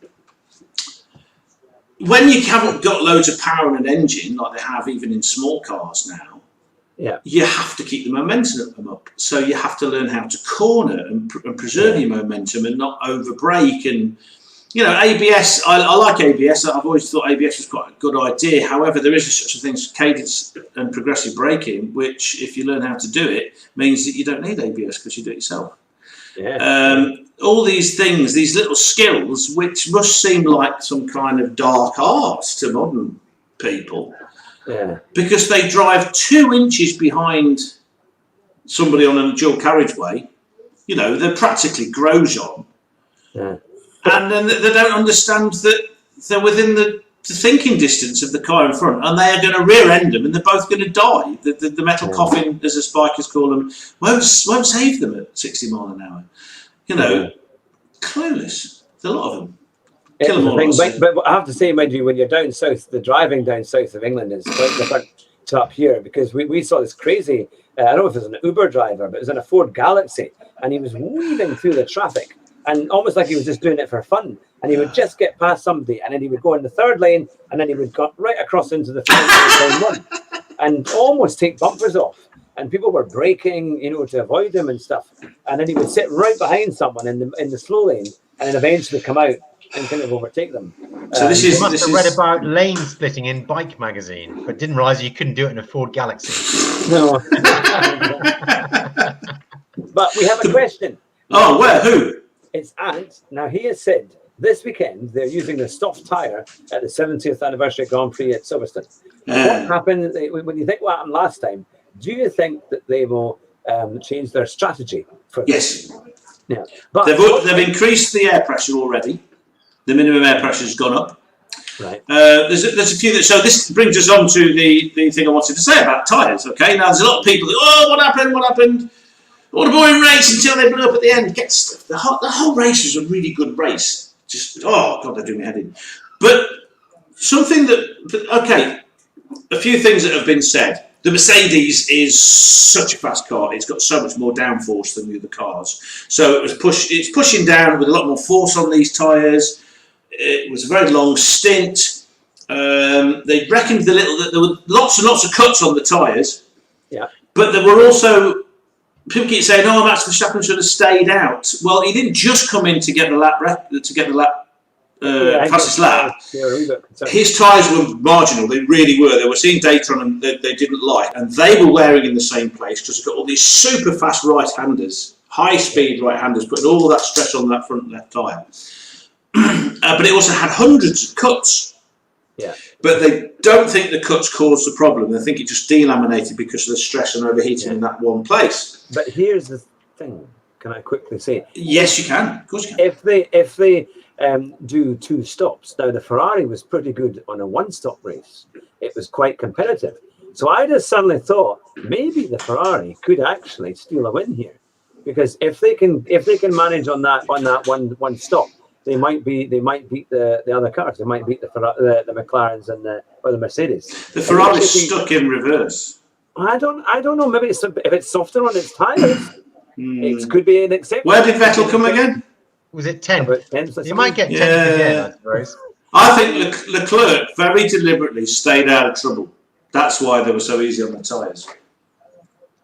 [SPEAKER 3] when you haven't got loads of power in an engine, like they have even in small cars now, you have to keep the momentum up. So you have to learn how to corner and preserve your momentum and not over brake. And, you know, ABS, I like ABS. I've always thought ABS was quite a good idea. However, there is such a thing as cadence and progressive braking, which, if you learn how to do it, means that you don't need ABS because you do it yourself. All these things, these little skills, which must seem like some kind of dark art to modern people, because they drive 2 inches behind somebody on a dual carriageway. You know, they're practically Grosjean, and then they don't understand that they're within the thinking distance of the car in front, and they are going to rear end them, and they're both going to die. The metal coffin, as the spikers call them, won't save them at 60 miles an hour. You know, clueless. There's a lot of them. Kill them all.
[SPEAKER 2] But I have to say, mind you, when you're down south, the driving down south of England is quite different to up here, because we saw this crazy, I don't know if it was an Uber driver, but it was in a Ford Galaxy, and he was weaving through the traffic, and almost like he was just doing it for fun. And he would just get past somebody, and then he would go in the third lane, and then he would go right across into the lane one, and almost take bumpers off. And people were braking, you know, to avoid him and stuff. And then he would sit right behind someone in the slow lane, and then eventually come out and kind of overtake them.
[SPEAKER 1] So you must have read about lane splitting in Bike magazine, but didn't realise you couldn't do it in a Ford Galaxy.
[SPEAKER 2] No. But we have a question.
[SPEAKER 3] Oh, where? Who?
[SPEAKER 2] It's Ant. Now, he has said this weekend they're using the soft tyre at the 70th Anniversary Grand Prix at Silverstone. What happened, when you think what happened last time, do you think that they will change their strategy for this?
[SPEAKER 3] Yes.
[SPEAKER 2] Yeah. But
[SPEAKER 3] they've increased the air pressure already. The minimum air pressure has gone up.
[SPEAKER 2] Right.
[SPEAKER 3] There's a few that. So this brings us on to the thing I wanted to say about tyres. Okay. Now there's a lot of people. What happened? What happened? What a boring race until they blew up at the end. The whole race was a really good race. Just they're doing my head in. But a few things that have been said. The Mercedes is such a fast car. It's got so much more downforce than the other cars. So it's pushing down with a lot more force on these tyres. It was a very long stint. They reckoned that there were lots and lots of cuts on the tyres. Yeah. But there were also, people keep saying, Max Verstappen should have stayed out. Well, he didn't just come in to get the fastest lap. His tyres were marginal. They really were. They were seeing data on them they didn't like, and they were wearing in the same place because they've got all these super fast right-handers, high-speed right-handers, putting all that stress on that front left tyre. But it also had hundreds of cuts. Yeah. But they don't think the cuts caused the problem. They think it just delaminated because of the stress and overheating in that one place.
[SPEAKER 2] But here's the thing. Can I quickly say?
[SPEAKER 3] Yes, you can. Of course you can.
[SPEAKER 2] If they do 2 stops. Now, the Ferrari was pretty good on a 1-stop race. It was quite competitive. So I just suddenly thought maybe the Ferrari could actually steal a win here, because if they can manage on that one stop, they might beat the other cars. They might beat the McLarens and the Mercedes.
[SPEAKER 3] The Ferrari's stuck in reverse.
[SPEAKER 2] I don't know. Maybe if it's softer on its tires, it could be an exception.
[SPEAKER 3] Where did Vettel come again?
[SPEAKER 1] Was it 10? You might get 10 again, I suppose.
[SPEAKER 3] I think Leclerc very deliberately stayed out of trouble. That's why they were so easy on the tyres.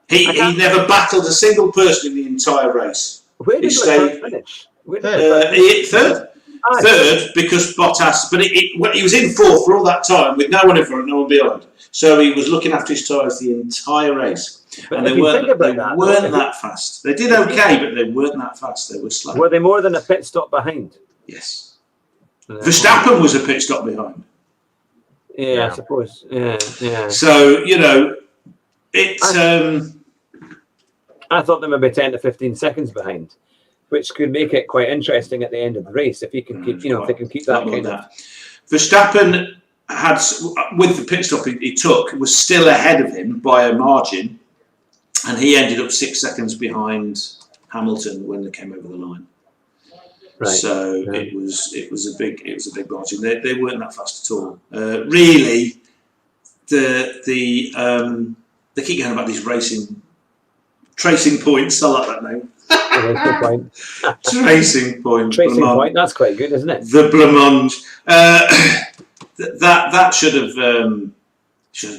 [SPEAKER 3] He never battled a single person in the entire race.
[SPEAKER 2] Where did Leclerc finish?
[SPEAKER 3] Third. Third, because Bottas, but he was in 4th for all that time with no one in front, no one behind. So he was looking after his tyres the entire race.
[SPEAKER 2] But
[SPEAKER 3] and they weren't that fast. They did okay, but they weren't that fast. They were slow.
[SPEAKER 2] Were they more than a pit stop behind?
[SPEAKER 3] Yes. Verstappen was a pit stop behind.
[SPEAKER 2] Yeah, I suppose. Yeah.
[SPEAKER 3] So,
[SPEAKER 2] I thought they might be 10 to 15 seconds behind, which could make it quite interesting at the end of the race if he can keep, if they can keep that kind of.
[SPEAKER 3] Verstappen had, with the pit stop he took, was still ahead of him by a margin, and he ended up 6 seconds behind Hamilton when they came over the line. Right. So it was a big margin. They weren't that fast at all. Really, they keep going about these tracing points. I like that name. Tracing point.
[SPEAKER 2] Tracing point. That's quite good, isn't it?
[SPEAKER 3] The blancmange. That should have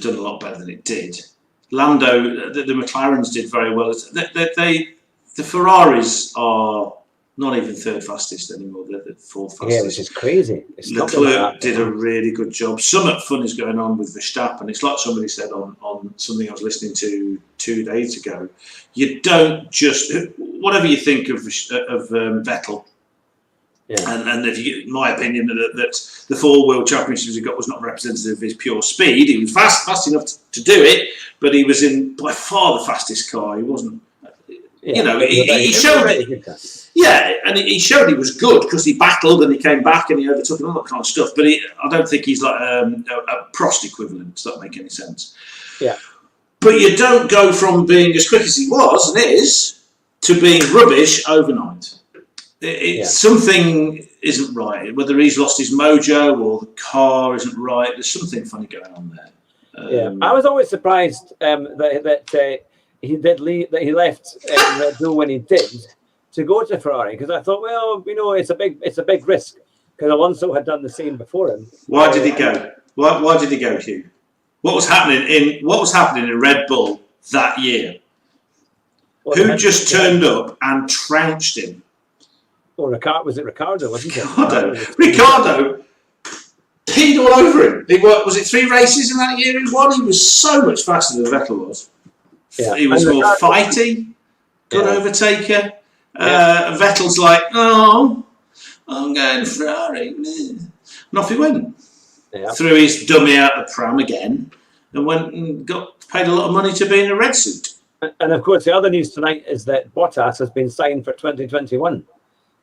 [SPEAKER 3] done a lot better than it did. Lando, the McLarens did very well. The Ferraris are not even third fastest anymore. They're the fourth fastest.
[SPEAKER 2] Yeah, which is crazy.
[SPEAKER 3] Leclerc did a really good job. So much fun is going on with Verstappen. It's like somebody said on something I was listening to 2 days ago. You don't just, whatever you think of Vettel, and if you get my opinion that the 4 World Championships he got was not representative of his pure speed. He was fast enough to do it, but he was in by far the fastest car. He wasn't. He showed it. Yeah, and he showed he was good because he battled and he came back and he overtook and all that kind of stuff. But I don't think he's like a Prost equivalent. Does that make any sense?
[SPEAKER 2] Yeah.
[SPEAKER 3] But you don't go from being as quick as he was and is to being rubbish overnight. Something isn't right. Whether he's lost his mojo or the car isn't right, there's something funny going on there.
[SPEAKER 2] I was always surprised that he left Red Bull when he did to go to Ferrari, because I thought, well, it's a big risk because Alonso had done the same before him.
[SPEAKER 3] Why did he go? Why did he go, Hugh? What was happening in Red Bull that year? Who just turned up and trounced him?
[SPEAKER 2] Well, was it Ricardo? Wasn't it?
[SPEAKER 3] Ricardo peed all over him. Was it 3 races in that year he won? He was so much faster than Vettel was. Yeah. He was more fighty, good overtaker. Vettel's like, oh, I'm going Ferrari. And off he went. Yeah. Threw his dummy out the pram again and went and paid a lot of money to be in a red suit.
[SPEAKER 2] And of course, the other news tonight is that Bottas has been signed for 2021,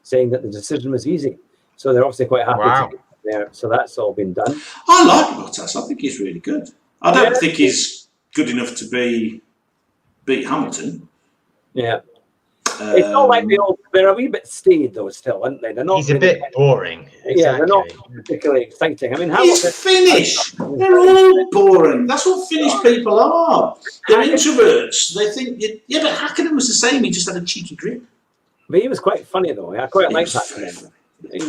[SPEAKER 2] saying that the decision was easy. So they're obviously quite happy to get there. So that's all been done.
[SPEAKER 3] I like Bottas. I think he's really good. I don't think he's good enough to beat Hamilton.
[SPEAKER 2] Yeah. It's not like they're a wee bit staid though still, aren't they? They're not.
[SPEAKER 1] He's a bit boring. Exactly.
[SPEAKER 2] Yeah, they're not particularly exciting. I mean,
[SPEAKER 3] he's Finnish. They're all boring. That's what Finnish people are. They're introverts. They think, but Hakkinen was the same. He just had a cheeky grin.
[SPEAKER 2] But he was quite funny though. I quite liked Hakkinen. He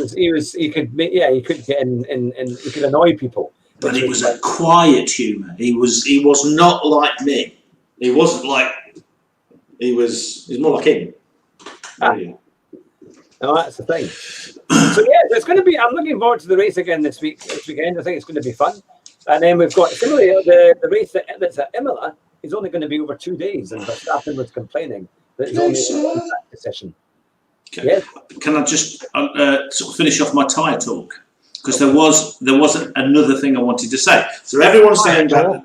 [SPEAKER 2] could get in he could annoy people.
[SPEAKER 3] But he was a quiet humour. He was not like me. He wasn't like. He's more like him.
[SPEAKER 2] No, that's the thing. So it's going to be. I'm looking forward to the race again this weekend. I think it's going to be fun. And then we've got similarly the race that's at Imola is only going to be over 2 days, and Verstappen was complaining that it's only a one session.
[SPEAKER 3] Can I just sort of finish off my tyre talk? Because there was another thing I wanted to say. So everyone's saying that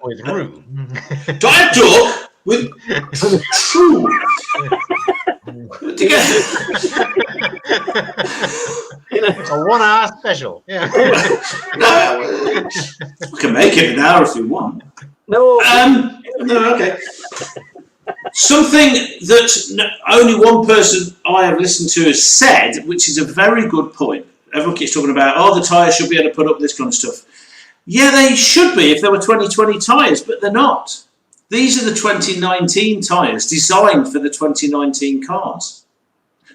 [SPEAKER 3] tyre talk. With true.
[SPEAKER 1] A 1 hour special. Yeah.
[SPEAKER 3] I can make it an hour if you want.
[SPEAKER 2] No.
[SPEAKER 3] No. Okay. Something that only one person I have listened to has said, which is a very good point. Everyone keeps talking about, the tyres should be able to put up this kind of stuff. Yeah, they should be if there were 2020 tyres, but they're not. These are the 2019 tyres designed for the 2019 cars.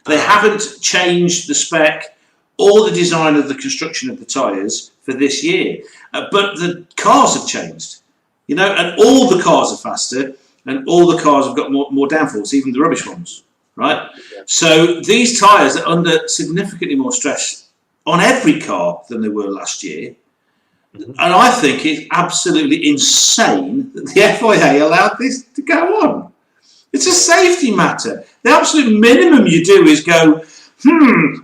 [SPEAKER 3] They haven't changed the spec or the design of the construction of the tyres for this year. But the cars have changed, and all the cars are faster and all the cars have got more downforce, even the rubbish ones, right? Yeah. So these tyres are under significantly more stress on every car than they were last year. And I think it's absolutely insane that the FIA allowed this to go on. It's a safety matter. The absolute minimum you do is go,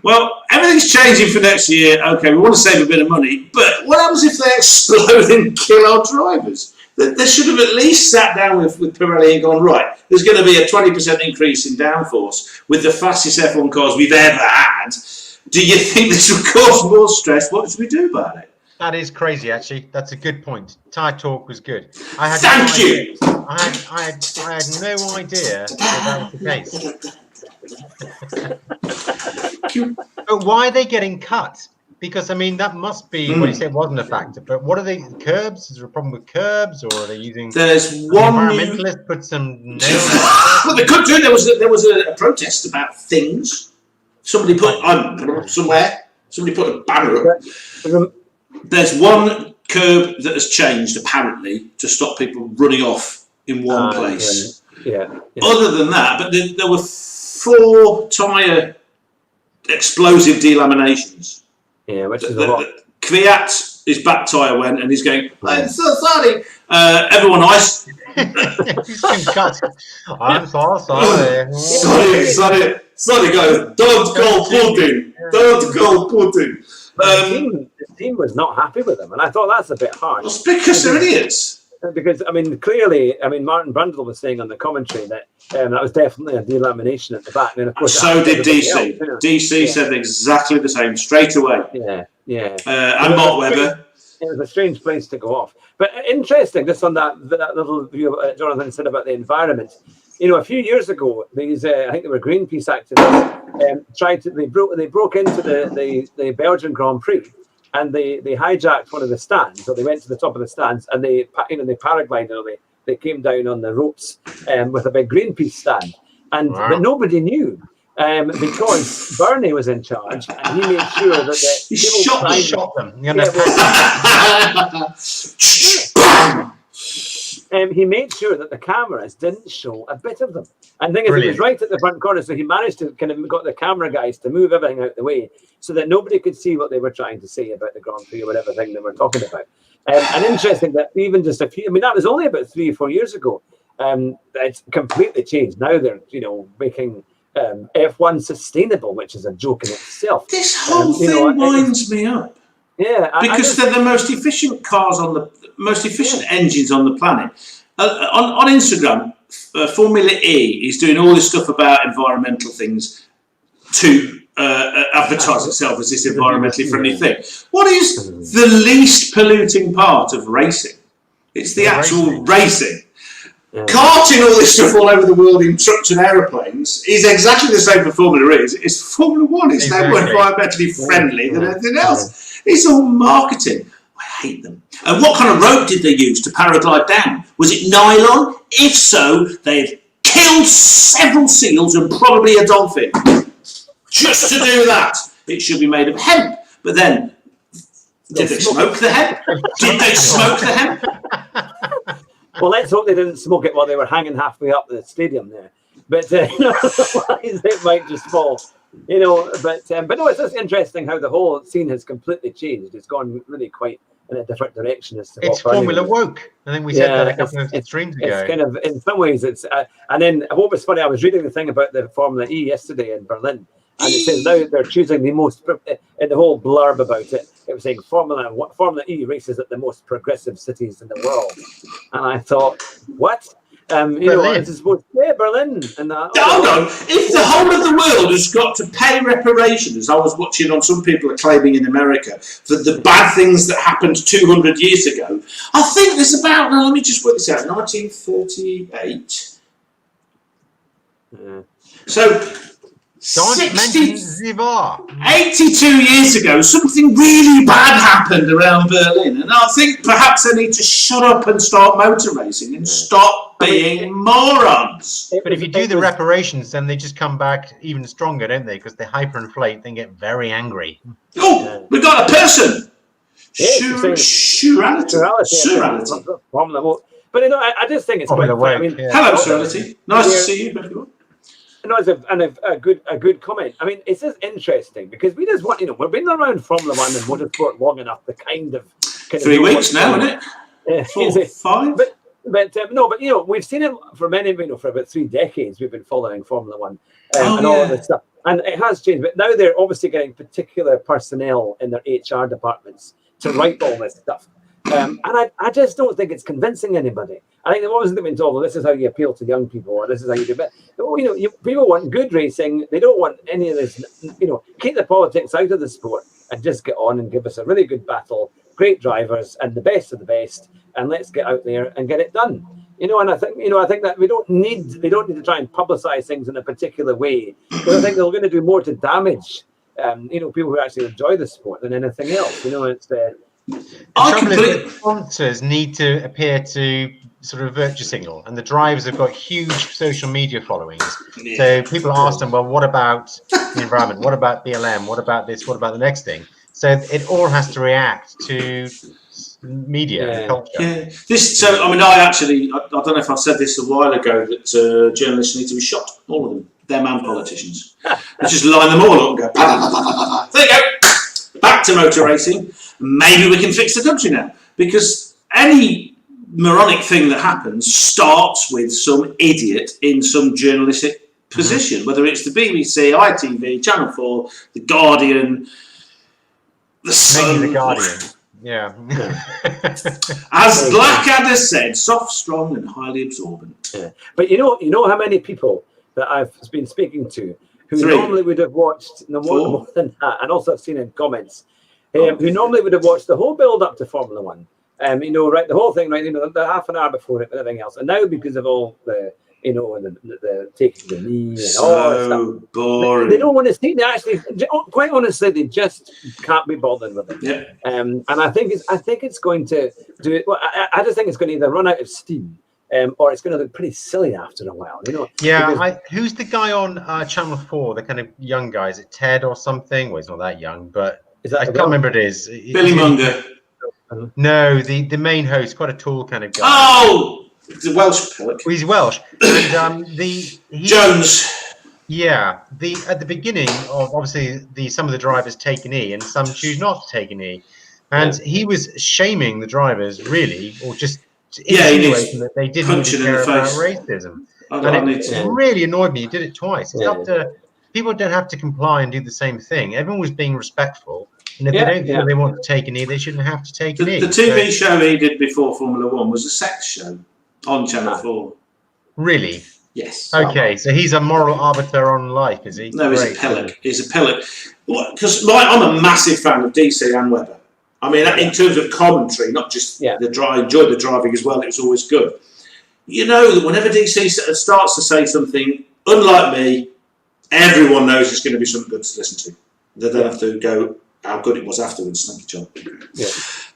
[SPEAKER 3] well, everything's changing for next year. Okay, we want to save a bit of money, but what happens if they explode and kill our drivers? They should have at least sat down with Pirelli and gone, right, there's going to be a 20% increase in downforce with the fastest F1 cars we've ever had. Do you think this will cause more stress? What should we do about it?
[SPEAKER 1] That is crazy, actually. That's a good point. Tyre talk was good.
[SPEAKER 3] Thank you.
[SPEAKER 1] I had no idea that was the case. But why are they getting cut? Because, I mean, that must be what you said wasn't a factor. But what are they, curbs? Is there a problem with curbs, or are they using...
[SPEAKER 3] There's one
[SPEAKER 1] environmentalist put some nails...
[SPEAKER 3] Well, they could do. There was a protest about things. Somebody put somewhere. Somebody put a banner up. There's one curb that has changed apparently to stop people running off in one place.
[SPEAKER 2] Yeah.
[SPEAKER 3] Other than that, but there were 4 tyre explosive delaminations.
[SPEAKER 2] Yeah, which is a lot.
[SPEAKER 3] Kvyat, his back tyre went, and he's going, I'm so sorry. Everyone ice.
[SPEAKER 1] He's been cut. I'm so sorry.
[SPEAKER 3] Sorry, guys. Don't call Putin. Don't call Putin.
[SPEAKER 2] The team was not happy with him, and I thought that's a bit harsh.
[SPEAKER 3] It's because they're idiots.
[SPEAKER 2] Because, I mean, clearly, Martin Brundle was saying on the commentary that that was definitely a delamination at the back. And of course,
[SPEAKER 3] so did DC. DC said exactly the same straight away.
[SPEAKER 2] Yeah.
[SPEAKER 3] And Mark Webber.
[SPEAKER 2] It was a strange place to go off. But interesting, just on that little view Jonathan said about the environment. You know, a few years ago, these I think they were Greenpeace activists they broke into the Belgian Grand Prix, and they hijacked one of the stands, or they went to the top of the stands, and they paraglided, or they came down on the ropes with a big Greenpeace stand, but nobody knew. Because Bernie was in charge, and he made sure that
[SPEAKER 3] he shot them.
[SPEAKER 2] He made sure that the cameras didn't show a bit of them. And the thing is, he was right at the front corner, so he managed to kind of got the camera guys to move everything out the way so that nobody could see what they were trying to say about the Grand Prix or whatever thing they were talking about. And interesting that even just a few, I mean, that was only about 3 or 4 years ago. It's completely changed. Now they're, making F1 sustainable, which is a joke in itself.
[SPEAKER 3] This whole thing winds me up.
[SPEAKER 2] Yeah,
[SPEAKER 3] because they're the most efficient cars engines on the planet. On Instagram, Formula E is doing all this stuff about environmental things to advertise itself as this environmentally friendly thing. What is the least polluting part of racing? It's the actual racing. Yeah. Carting all this stuff all over the world in trucks and aeroplanes is exactly the same for Formula E. It's Formula One. It's now more environmentally friendly than anything else. It's all marketing. I hate them. And what kind of rope did they use to paraglide down? Was it nylon? If so, they've killed several seals and probably a dolphin. Just to do that. It should be made of hemp. But then, did they smoke the hemp? Did they smoke the hemp?
[SPEAKER 2] Well, let's hope they didn't smoke it while they were hanging halfway up the stadium there. But otherwise it might just fall. But no, it's just interesting how the whole scene has completely changed. It's gone really quite in a different direction.
[SPEAKER 1] It's Formula woke. I think we said that a couple of streams ago.
[SPEAKER 2] It's kind of, in some ways, it's and then what was funny, I was reading the thing about the Formula E yesterday in Berlin, and it says now they're choosing the most, in the whole blurb about it, it was saying Formula E races at the most progressive cities in the world. And I thought, what? It's supposed to be Berlin. And hold
[SPEAKER 3] on. If the whole of the world has got to pay reparations, as I was watching on some people are claiming in America, for the bad things that happened 200 years ago, I think there's about, let me just work this out, 1938. So, 82 years ago, something really bad happened around Berlin, and I think perhaps they need to shut up and start motor racing and stop being morons.
[SPEAKER 1] But if you do the reparations, then they just come back even stronger, don't they? Because they hyperinflate, they get very angry.
[SPEAKER 3] Oh, we got a person.
[SPEAKER 2] Surreality. But I just think it's quite.
[SPEAKER 3] Hello, Surreality. Nice to see you, everyone.
[SPEAKER 2] No, it's a good comment. I mean, it's just interesting because we just want, we've been around Formula One and motorsport long enough to kind of
[SPEAKER 3] 3 weeks now, isn't it? 4, 5.
[SPEAKER 2] But we've seen it for many, for about 3 decades. We've been following Formula One and all of this stuff, and it has changed. But now they're obviously getting particular personnel in their HR departments to write all this stuff. And I just don't think it's convincing anybody. I think they've always been told, well, this is how you appeal to young people, or this is how you do it. People want good racing. They don't want any of this, keep the politics out of the sport and just get on and give us a really good battle, great drivers and the best of the best, and let's get out there and get it done. And I think that they don't need to try and publicize things in a particular way, because I think they're going to do more to damage, people who actually enjoy the sport than anything else.
[SPEAKER 1] The sponsors need to appear to sort of virtue signal, and the drivers have got huge social media followings. So people ask them, well, what about the environment? What about BLM? What about this? What about the next thing? So it all has to react to media and culture.
[SPEAKER 3] Yeah. I don't know if I said this a while ago, that journalists need to be shot, all of them and politicians. Let's just line them all up and go, bah, bah, bah, bah, bah. There you go. Back to motor racing. Maybe we can fix the country now, because any moronic thing that happens starts with some idiot in some journalistic position, whether it's the BBC, ITV, Channel 4, The Guardian, The Sun.
[SPEAKER 1] Maybe The Guardian. Yeah.
[SPEAKER 3] As Blackadder said, soft, strong, and highly absorbent.
[SPEAKER 2] Yeah. But you know how many people that I've been speaking to who normally would have watched more than that, and also I've seen in comments, who normally would have watched the whole build up to Formula One, the whole thing, the half an hour before it and everything else, and now because of all the the taking the knee and all that stuff.
[SPEAKER 3] Boring.
[SPEAKER 2] They don't want to see. They actually, quite honestly, they just can't be bothered with it.
[SPEAKER 3] Yeah.
[SPEAKER 2] And I think it's going to do it. Well, I just think it's going to either run out of steam, or it's going to look pretty silly after a while.
[SPEAKER 1] Yeah. Who's the guy on Channel 4? The kind of young guy? Is it Ted or something? Well, he's not that young, but I can't remember what it is.
[SPEAKER 3] Billy Munger.
[SPEAKER 1] No, the main host, quite a tall kind of guy.
[SPEAKER 3] Oh. It's a Welsh pillock.
[SPEAKER 1] Well, he's Welsh, and
[SPEAKER 3] Jones.
[SPEAKER 1] Yeah, at the beginning of obviously some of the drivers take an E and some choose not to take an E, and he was shaming the drivers really, or just insinuating that they didn't care about racism. And it really annoyed me. He did it twice. It's up to people don't have to comply and do the same thing. Everyone was being respectful. And if they don't feel they want to take an E, they shouldn't have to take an E.
[SPEAKER 3] The TV show he did before Formula One was a sex show on Channel 4.
[SPEAKER 1] Really?
[SPEAKER 3] Yes.
[SPEAKER 1] Okay, so he's a moral arbiter on life, is he?
[SPEAKER 3] No, he's a pillock. He's a pillock. Because I'm a massive fan of DC and Webber. I mean, in terms of commentary, not just the drive. I enjoyed the driving as well. It was always good. You know that whenever DC starts to say something, unlike me, everyone knows it's going to be something good to listen to. They don't have to go how good it was afterwards. Thank you, John. Yeah.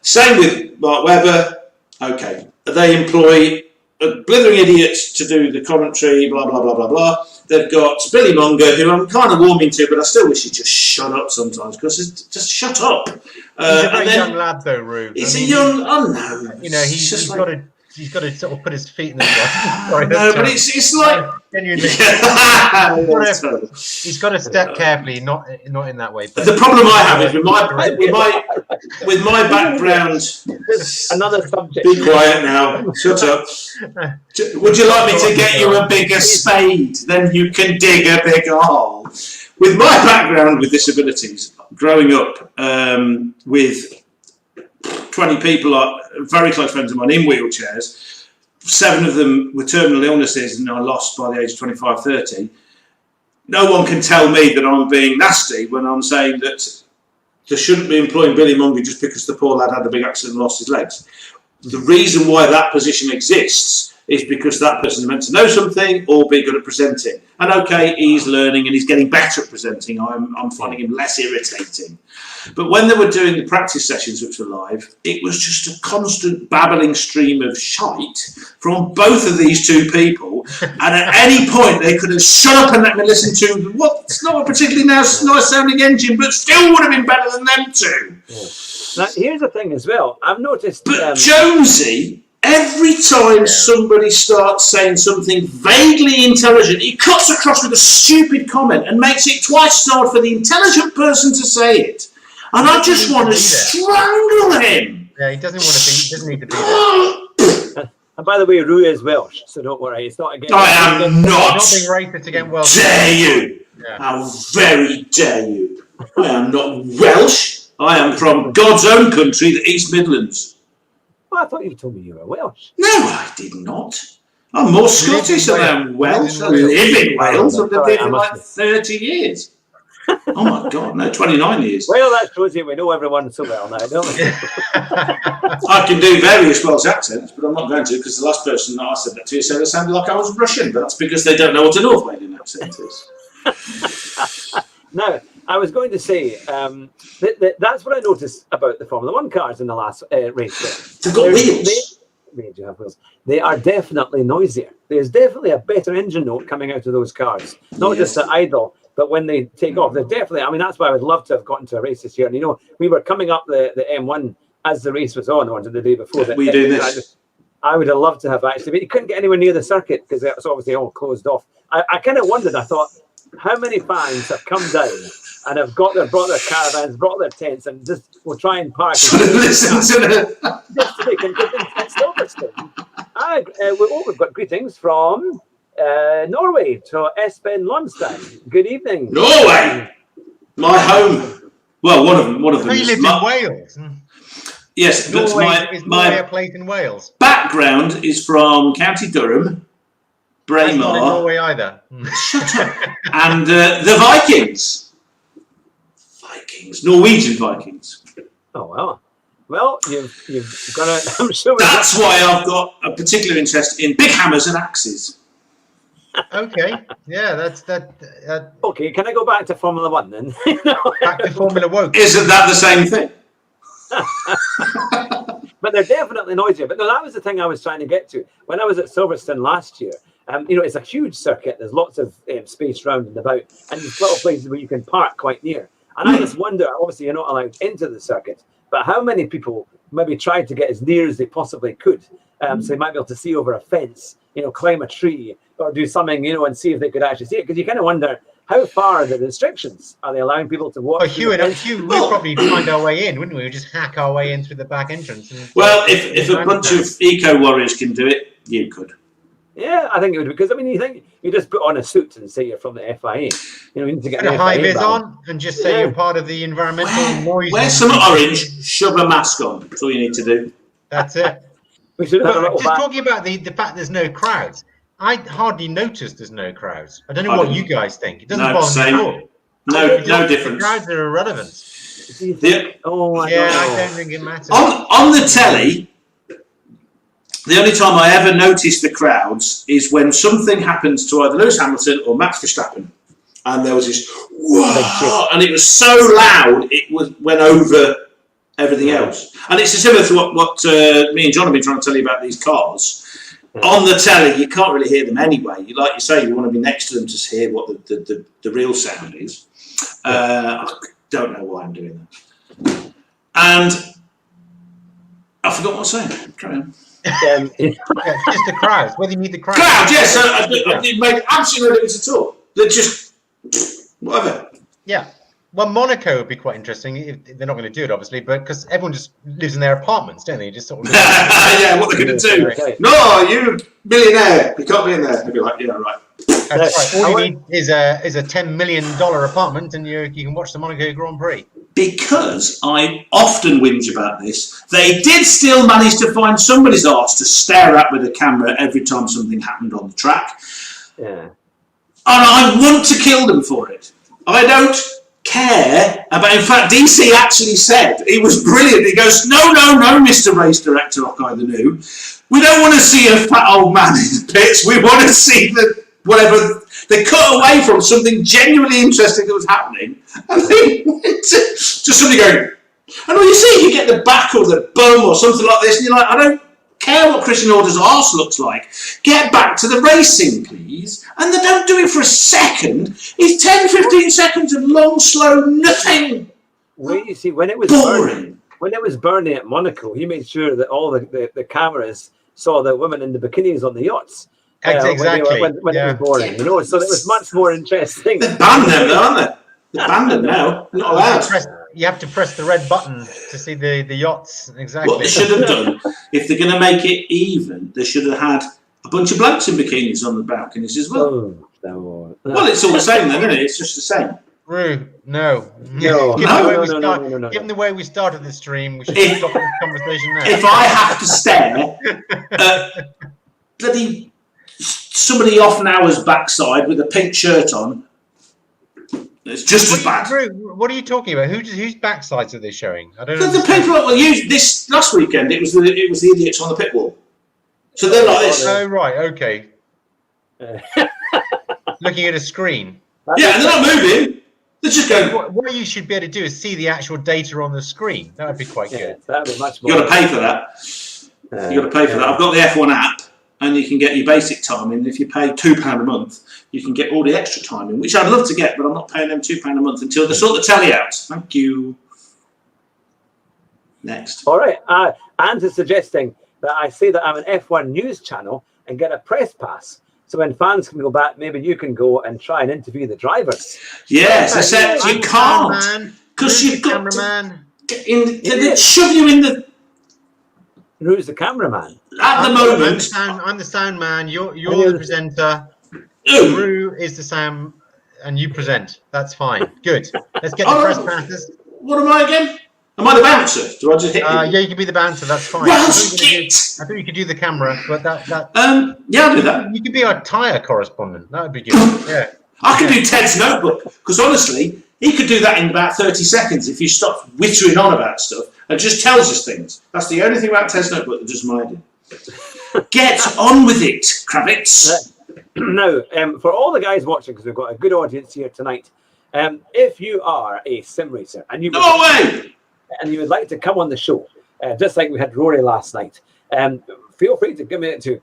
[SPEAKER 3] Same with Mark Webber. Okay, they employ blithering idiots to do the commentary, blah, blah, blah, blah, blah. They've got Billy Munger, who I'm kind of warming to, but I still wish he'd just shut up sometimes, because it's just shut up.
[SPEAKER 1] He's a very young lad, though, Rube.
[SPEAKER 3] He's a young, no.
[SPEAKER 1] You know, he's got to sort of put his feet in the ground.
[SPEAKER 3] No, but it's like...
[SPEAKER 1] Genuinely. He's got to step carefully, not in that way.
[SPEAKER 3] But the problem I have is with my background...
[SPEAKER 2] Another subject.
[SPEAKER 3] Be quiet now. Shut up. Would you like me to get you a bigger spade? Then you can dig a bigger hole. With my background with disabilities, growing up with 20 people, very close friends of mine, in wheelchairs, 7 of them with terminal illnesses and are lost by the age of 25, 30. No one can tell me that I'm being nasty when I'm saying that they shouldn't be employing Billy Munger just because the poor lad had a big accident and lost his legs. The reason why that position exists is because that person is meant to know something or be good at presenting. And okay, he's learning and he's getting better at presenting. I'm finding him less irritating. But when they were doing the practice sessions, which were live, it was just a constant babbling stream of shite from both of these two people. And at any point, they could have shut up and let me listen to what's not a particularly nice sounding engine, but still would have been better than them two.
[SPEAKER 2] Yeah. Now, here's the thing as well. I've noticed...
[SPEAKER 3] But Jonesy, every time somebody starts saying something vaguely intelligent, he cuts across with a stupid comment and makes it twice as hard for the intelligent person to say it. And I just want to strangle him.
[SPEAKER 1] Yeah, he doesn't need to be there.
[SPEAKER 2] And by the way, Rui is Welsh, so don't worry. It's not against...
[SPEAKER 3] I am not
[SPEAKER 1] being racist against Welsh.
[SPEAKER 3] Dare you? Yeah. How very dare you? I am not Welsh. I am from God's own country, the East Midlands.
[SPEAKER 2] I thought you told me you were Welsh.
[SPEAKER 3] No, I did not. I'm more Scottish than I'm Welsh. I live in Wales. I've lived there for like 30 years. Oh my God, no, 29 years.
[SPEAKER 2] Well, that shows you we know everyone so well now, don't we?
[SPEAKER 3] I can do various Welsh accents, but I'm not going to because the last person that I said that to said it sounded like I was Russian, but that's because they don't know what a North Walian accent is.
[SPEAKER 2] Now, I was going to say that's what I noticed about the Formula 1 cars in the last race.
[SPEAKER 3] They've got wheels.
[SPEAKER 2] They do have wheels. They are definitely noisier. There's definitely a better engine note coming out of those cars. Not just at idle, but when they take off. They're definitely, I mean, that's why I would love to have gotten to a race this year. And, you know, we were coming up the M1 as the race was on the day before.
[SPEAKER 3] Were you doing this?
[SPEAKER 2] I would have loved to have actually, but you couldn't get anywhere near the circuit because it was obviously all closed off. I kind of wondered, I thought, how many fans have come down and have brought their caravans, brought their tents, and just will try and park.
[SPEAKER 3] Listen to them.
[SPEAKER 2] Just so they can get into Silverstone. We've got greetings from Norway to Espen Lundstad. Good evening.
[SPEAKER 3] Norway, my home. Well, one of them.
[SPEAKER 1] You lived in Wales.
[SPEAKER 3] Yes, but
[SPEAKER 1] my place in Wales.
[SPEAKER 3] Background is from County Durham, Braemar.
[SPEAKER 1] Not in Norway either.
[SPEAKER 3] Shut up. And the Vikings. Norwegian Vikings.
[SPEAKER 2] Oh well. Well, you've got to. I'm sure.
[SPEAKER 3] That's why I've got a particular interest in big hammers and axes.
[SPEAKER 1] Okay. Yeah, that's that.
[SPEAKER 2] Okay, can I go back to Formula 1 then?
[SPEAKER 1] Back to Formula Woke.
[SPEAKER 3] Isn't that the same thing?
[SPEAKER 2] But they're definitely noisier. But no, that was the thing I was trying to get to. When I was at Silverstone last year, you know, it's a huge circuit. There's lots of space round and about, and there's little places where you can park quite near. And I just wonder, obviously you're not allowed into the circuit, but how many people maybe tried to get as near as they possibly could? So they might be able to see over a fence, you know, climb a tree or do something, you know, and see if they could actually see it. Because you kind of wonder, how far are the restrictions? Are they allowing people to walk?
[SPEAKER 1] Well, Hugh, we'd probably find our way in, wouldn't we? We'd just hack our way in through the back entrance.
[SPEAKER 3] Well, if a bunch of eco-warriors can do it, you could.
[SPEAKER 2] Yeah, I think it would, because I mean, you think you just put on a suit and say you're from the FIA. You know, you need to get
[SPEAKER 1] a high vis on and just say you're part of the environmental noise.
[SPEAKER 3] Wear some orange, shove a mask on. That's all you need to do.
[SPEAKER 1] That's it.
[SPEAKER 2] We should have
[SPEAKER 1] just talking about the fact there's no crowds. I hardly noticed there's no crowds. I don't know what you guys think. It doesn't bother me at all.
[SPEAKER 3] No difference.
[SPEAKER 1] The crowds are irrelevant.
[SPEAKER 2] I
[SPEAKER 1] don't think it matters.
[SPEAKER 3] On the telly, the only time I ever noticed the crowds is when something happens to either Lewis Hamilton or Max Verstappen, and there was this whoa, and it was so loud it went over everything else. And it's similar to what me and John have been trying to tell you about these cars. On the telly, you can't really hear them anyway. Like you say, you want to be next to them to hear what the real sound is. I don't know why I'm doing that. And I forgot what I was saying. Carry on.
[SPEAKER 1] Just the crowds. Whether you need the crowds.
[SPEAKER 3] Crowds, yes. It made absolutely no difference at all. They're just whatever.
[SPEAKER 1] Yeah. Well, Monaco would be quite interesting. They're not going to do it, obviously, but because everyone just lives in their apartments, don't they? Just sort of.
[SPEAKER 3] Yeah, what they're going to do? Okay. No, you're a millionaire. You can't be in there. They'd be like, yeah, right.
[SPEAKER 1] That's right. All you need is a $10 million apartment, and you can watch the Monaco Grand Prix.
[SPEAKER 3] Because I often whinge about this, they did still manage to find somebody's arse to stare at with a camera every time something happened on the track.
[SPEAKER 2] Yeah.
[SPEAKER 3] And I want to kill them for it. I don't care about. In fact, DC actually said it was brilliant. He goes, no, Mr. Race Director Okai the New, we don't want to see a fat old man in the pits. We want to see whatever they cut away from something genuinely interesting that was happening, and they went to somebody going, and all you see, you get the back or the bum or something like this, and you're like, I don't care what Christian Horner's arse looks like. Get back to the racing, please. And they don't do it for a second. It's 10-15 seconds of long, slow nothing.
[SPEAKER 2] Well, you see, when it was burning at Monaco, he made sure that all the cameras saw the women in the bikinis on the yachts.
[SPEAKER 1] Exactly.
[SPEAKER 2] When it was boring, you know, so it was much more interesting.
[SPEAKER 3] They've banned them, though, aren't they? They've banned them now. Not allowed.
[SPEAKER 1] You have to press the red button to see the yachts. Exactly.
[SPEAKER 3] What they should have done, if they're going to make it even, they should have had a bunch of blokes in bikinis on the balconies as well.
[SPEAKER 2] Oh,
[SPEAKER 3] well, it's all the same then, isn't it? It's just the same.
[SPEAKER 1] Rue, no.
[SPEAKER 2] No.
[SPEAKER 1] Given the way we started the stream, we should stop this conversation now.
[SPEAKER 3] If I have to stare at bloody somebody off an hour's backside with a pink shirt on, it's just as bad.
[SPEAKER 1] Rue, what are you talking about? Whose backsides are they showing? I don't know.
[SPEAKER 3] The people this last weekend, it was the idiots on the pit wall. So they're like this.
[SPEAKER 1] Oh right, okay. Looking at a screen.
[SPEAKER 3] Yeah, and they're not moving. They're just going.
[SPEAKER 1] What you should be able to do is see the actual data on the screen. That would be quite good.
[SPEAKER 2] That would be much more.
[SPEAKER 3] You got to pay for that. You got to pay for that. I've got the F1 app, and you can get your basic timing. If you pay £2 a month, you can get all the extra timing, which I'd love to get, but I'm not paying them £2 a month until they sort the tally out. Thank you. Next.
[SPEAKER 2] All right. Ant is suggesting that I say that I'm an F1 news channel and get a press pass. So when fans can go back, maybe you can go and try and interview the drivers.
[SPEAKER 3] Yes, except you can't because you've got
[SPEAKER 1] cameraman.
[SPEAKER 3] They shove you in the.
[SPEAKER 2] Who's the cameraman?
[SPEAKER 3] At the moment,
[SPEAKER 1] I'm the sound man. You're the presenter. Rue is the sound, and you present. That's fine. Good. Let's get the press passes.
[SPEAKER 3] What am I again? Am I the bouncer? Do I just hit you?
[SPEAKER 1] Yeah, you can be the bouncer. That's fine.
[SPEAKER 3] Well,
[SPEAKER 1] I thought you could do the camera, but that.
[SPEAKER 3] Yeah, I'll do that.
[SPEAKER 1] You could be our tyre correspondent. That would be good. Yeah.
[SPEAKER 3] I could do Ted's notebook because honestly, he could do that in about 30 seconds if you stop whittering on about stuff and just tells us things. That's the only thing about Ted's notebook that does my head. Get on with it, Kravitz.
[SPEAKER 2] Now, for all the guys watching, because we've got a good audience here tonight, if you are a sim racer and you would like to come on the show, just like we had Rory last night, feel free to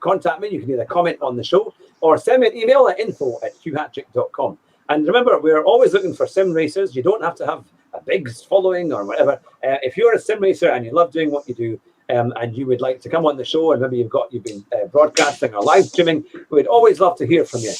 [SPEAKER 2] contact me. You can either comment on the show or send me an email at info@hughhatrick.com. And remember, we're always looking for sim racers. You don't have to have a big following or whatever. If you're a sim racer and you love doing what you do, and you would like to come on the show, and maybe you've been broadcasting or live streaming, we'd always love to hear from you.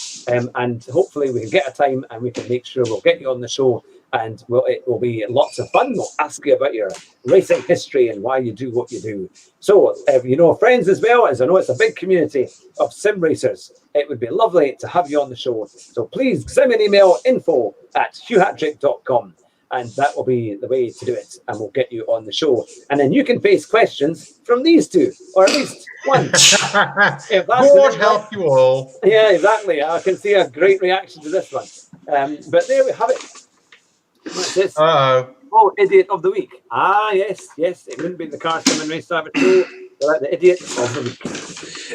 [SPEAKER 2] And hopefully we can get a time and we can make sure we'll get you on the show, and it will be lots of fun. We'll ask you about your racing history and why you do what you do. So if you know friends as well, as I know it's a big community of sim racers, it would be lovely to have you on the show. So please send me an email, info@hughhatrick.com. And that will be the way to do it. And we'll get you on the show. And then you can face questions from these two, or at least one.
[SPEAKER 1] God help you all.
[SPEAKER 2] Yeah, exactly. I can see a great reaction to this one. But there we have it. What's this? Oh, Idiot of the Week. Ah, yes. It wouldn't be the Car Sim and Race Driver 2 without the Idiot of the Week.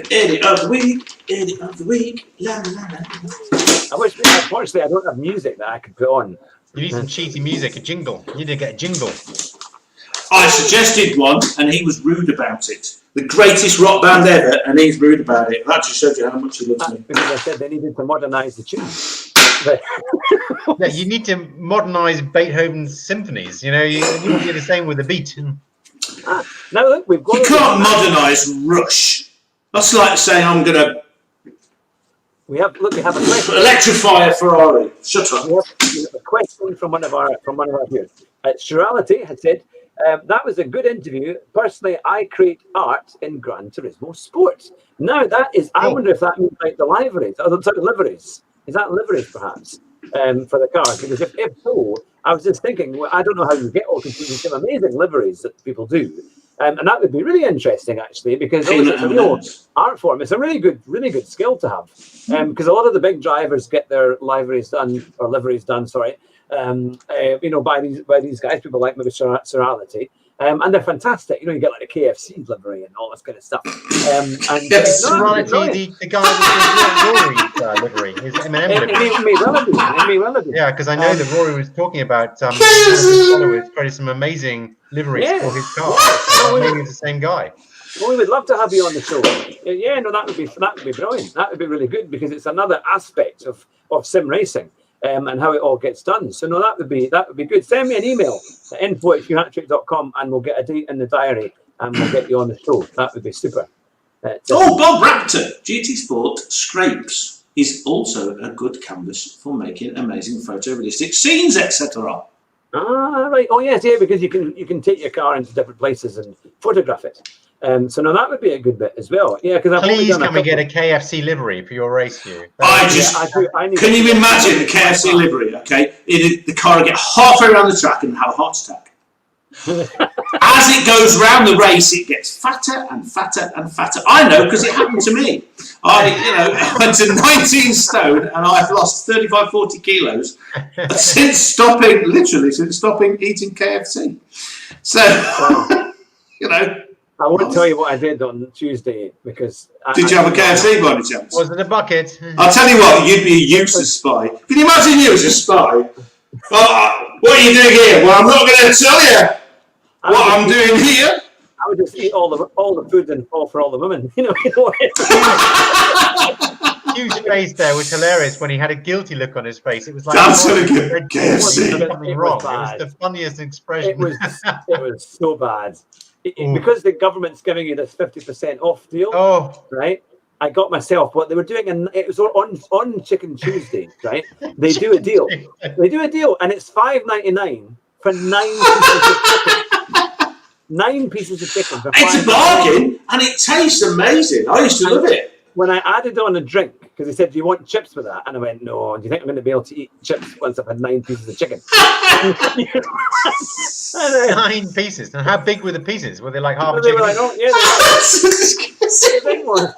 [SPEAKER 3] Idiot of the Week. Idiot of the Week. La, la, la.
[SPEAKER 2] Unfortunately, I don't have music that I could put on.
[SPEAKER 1] You need some cheesy music, a jingle. You need to get a jingle.
[SPEAKER 3] I suggested one, and he was rude about it. The greatest rock band ever, and he's rude about it. That just shows you how much he loves me.
[SPEAKER 2] Because I said they needed to modernise the tune.
[SPEAKER 1] Yeah, you need to modernise Beethoven's symphonies. You need to do the same with the beat.
[SPEAKER 2] Now look, we've got.
[SPEAKER 3] You can't modernise Rush. That's like saying I'm going to.
[SPEAKER 2] We have a question.
[SPEAKER 3] Electrify a Ferrari. Shut up.
[SPEAKER 2] We have a question from one of our viewers. Shirality had said, that was a good interview. Personally, I create art in Gran Turismo Sport. Now that is, I wonder if that means like the liveries, liveries. Is that liveries perhaps for the cars? Because if so, I was just thinking, I don't know how you get all these amazing liveries that people do. And that would be really interesting, actually, because it's a real art form. It's a really good skill to have, because a lot of the big drivers get their liveries done, by these guys, people like maybe Serality, and they're fantastic. You get like the KFC livery and all this kind of stuff.
[SPEAKER 1] Serality, the guy with Rory's livery, his M&M livery. Yeah, because I know that Rory was talking about his followers created some amazing liveries for his car. Maybe it's the same guy.
[SPEAKER 2] Well, we would love to have you on the show. Yeah, no, that would be brilliant. That would be really good because it's another aspect of sim racing and how it all gets done. So no, that would be good. Send me an email at info@hughhatrick.com and we'll get a date in the diary and we'll get you on the show. That would be super.
[SPEAKER 3] Bob Raptor, GT Sport Scrapes is also a good canvas for making amazing photorealistic scenes, etc.
[SPEAKER 2] Ah, right. Oh, yes, yeah, because you can take your car into different places and photograph it. So now that would be a good bit as well. Yeah, because
[SPEAKER 1] please can we get a KFC livery for your race view?
[SPEAKER 3] Can you imagine the KFC livery? Okay, the car will get halfway around the track and have a heart attack. As it goes round the race, it gets fatter and fatter and fatter. I know because it happened to me. I went to 19 stone and I've lost 35, 40 kilos since stopping eating KFC. So,
[SPEAKER 2] I won't tell you what I did on Tuesday because.
[SPEAKER 3] Did you have a KFC by any chance?
[SPEAKER 1] Was it a bucket?
[SPEAKER 3] I'll tell you what, you'd be a useless spy. Can you imagine you as a spy? What are you doing here? Well, I'm not going to tell you what I'm doing here.
[SPEAKER 2] I would just eat all the food and fall for all the women.
[SPEAKER 1] Hugh's face there was hilarious when he had a guilty look on his face. It was like
[SPEAKER 3] that's so good. KFC.
[SPEAKER 1] It was the funniest expression.
[SPEAKER 2] It was so bad. Because the government's giving you this 50% off deal, right? I got myself what they were doing, and it was on Chicken Tuesday, right? They do a deal. And it's $5.99 for 9 pieces of chicken. 9 pieces of chicken. For
[SPEAKER 3] it's a bargain, and it tastes amazing. I used to love it.
[SPEAKER 2] When I added on a drink, because he said, "Do you want chips with that?" And I went, "No. Do you think I'm going to be able to eat chips once I've had 9 pieces of chicken?"
[SPEAKER 1] 9 pieces. And how big were the pieces? Were they like half a
[SPEAKER 2] they
[SPEAKER 1] chicken?
[SPEAKER 2] were like, oh, yeah, they were like,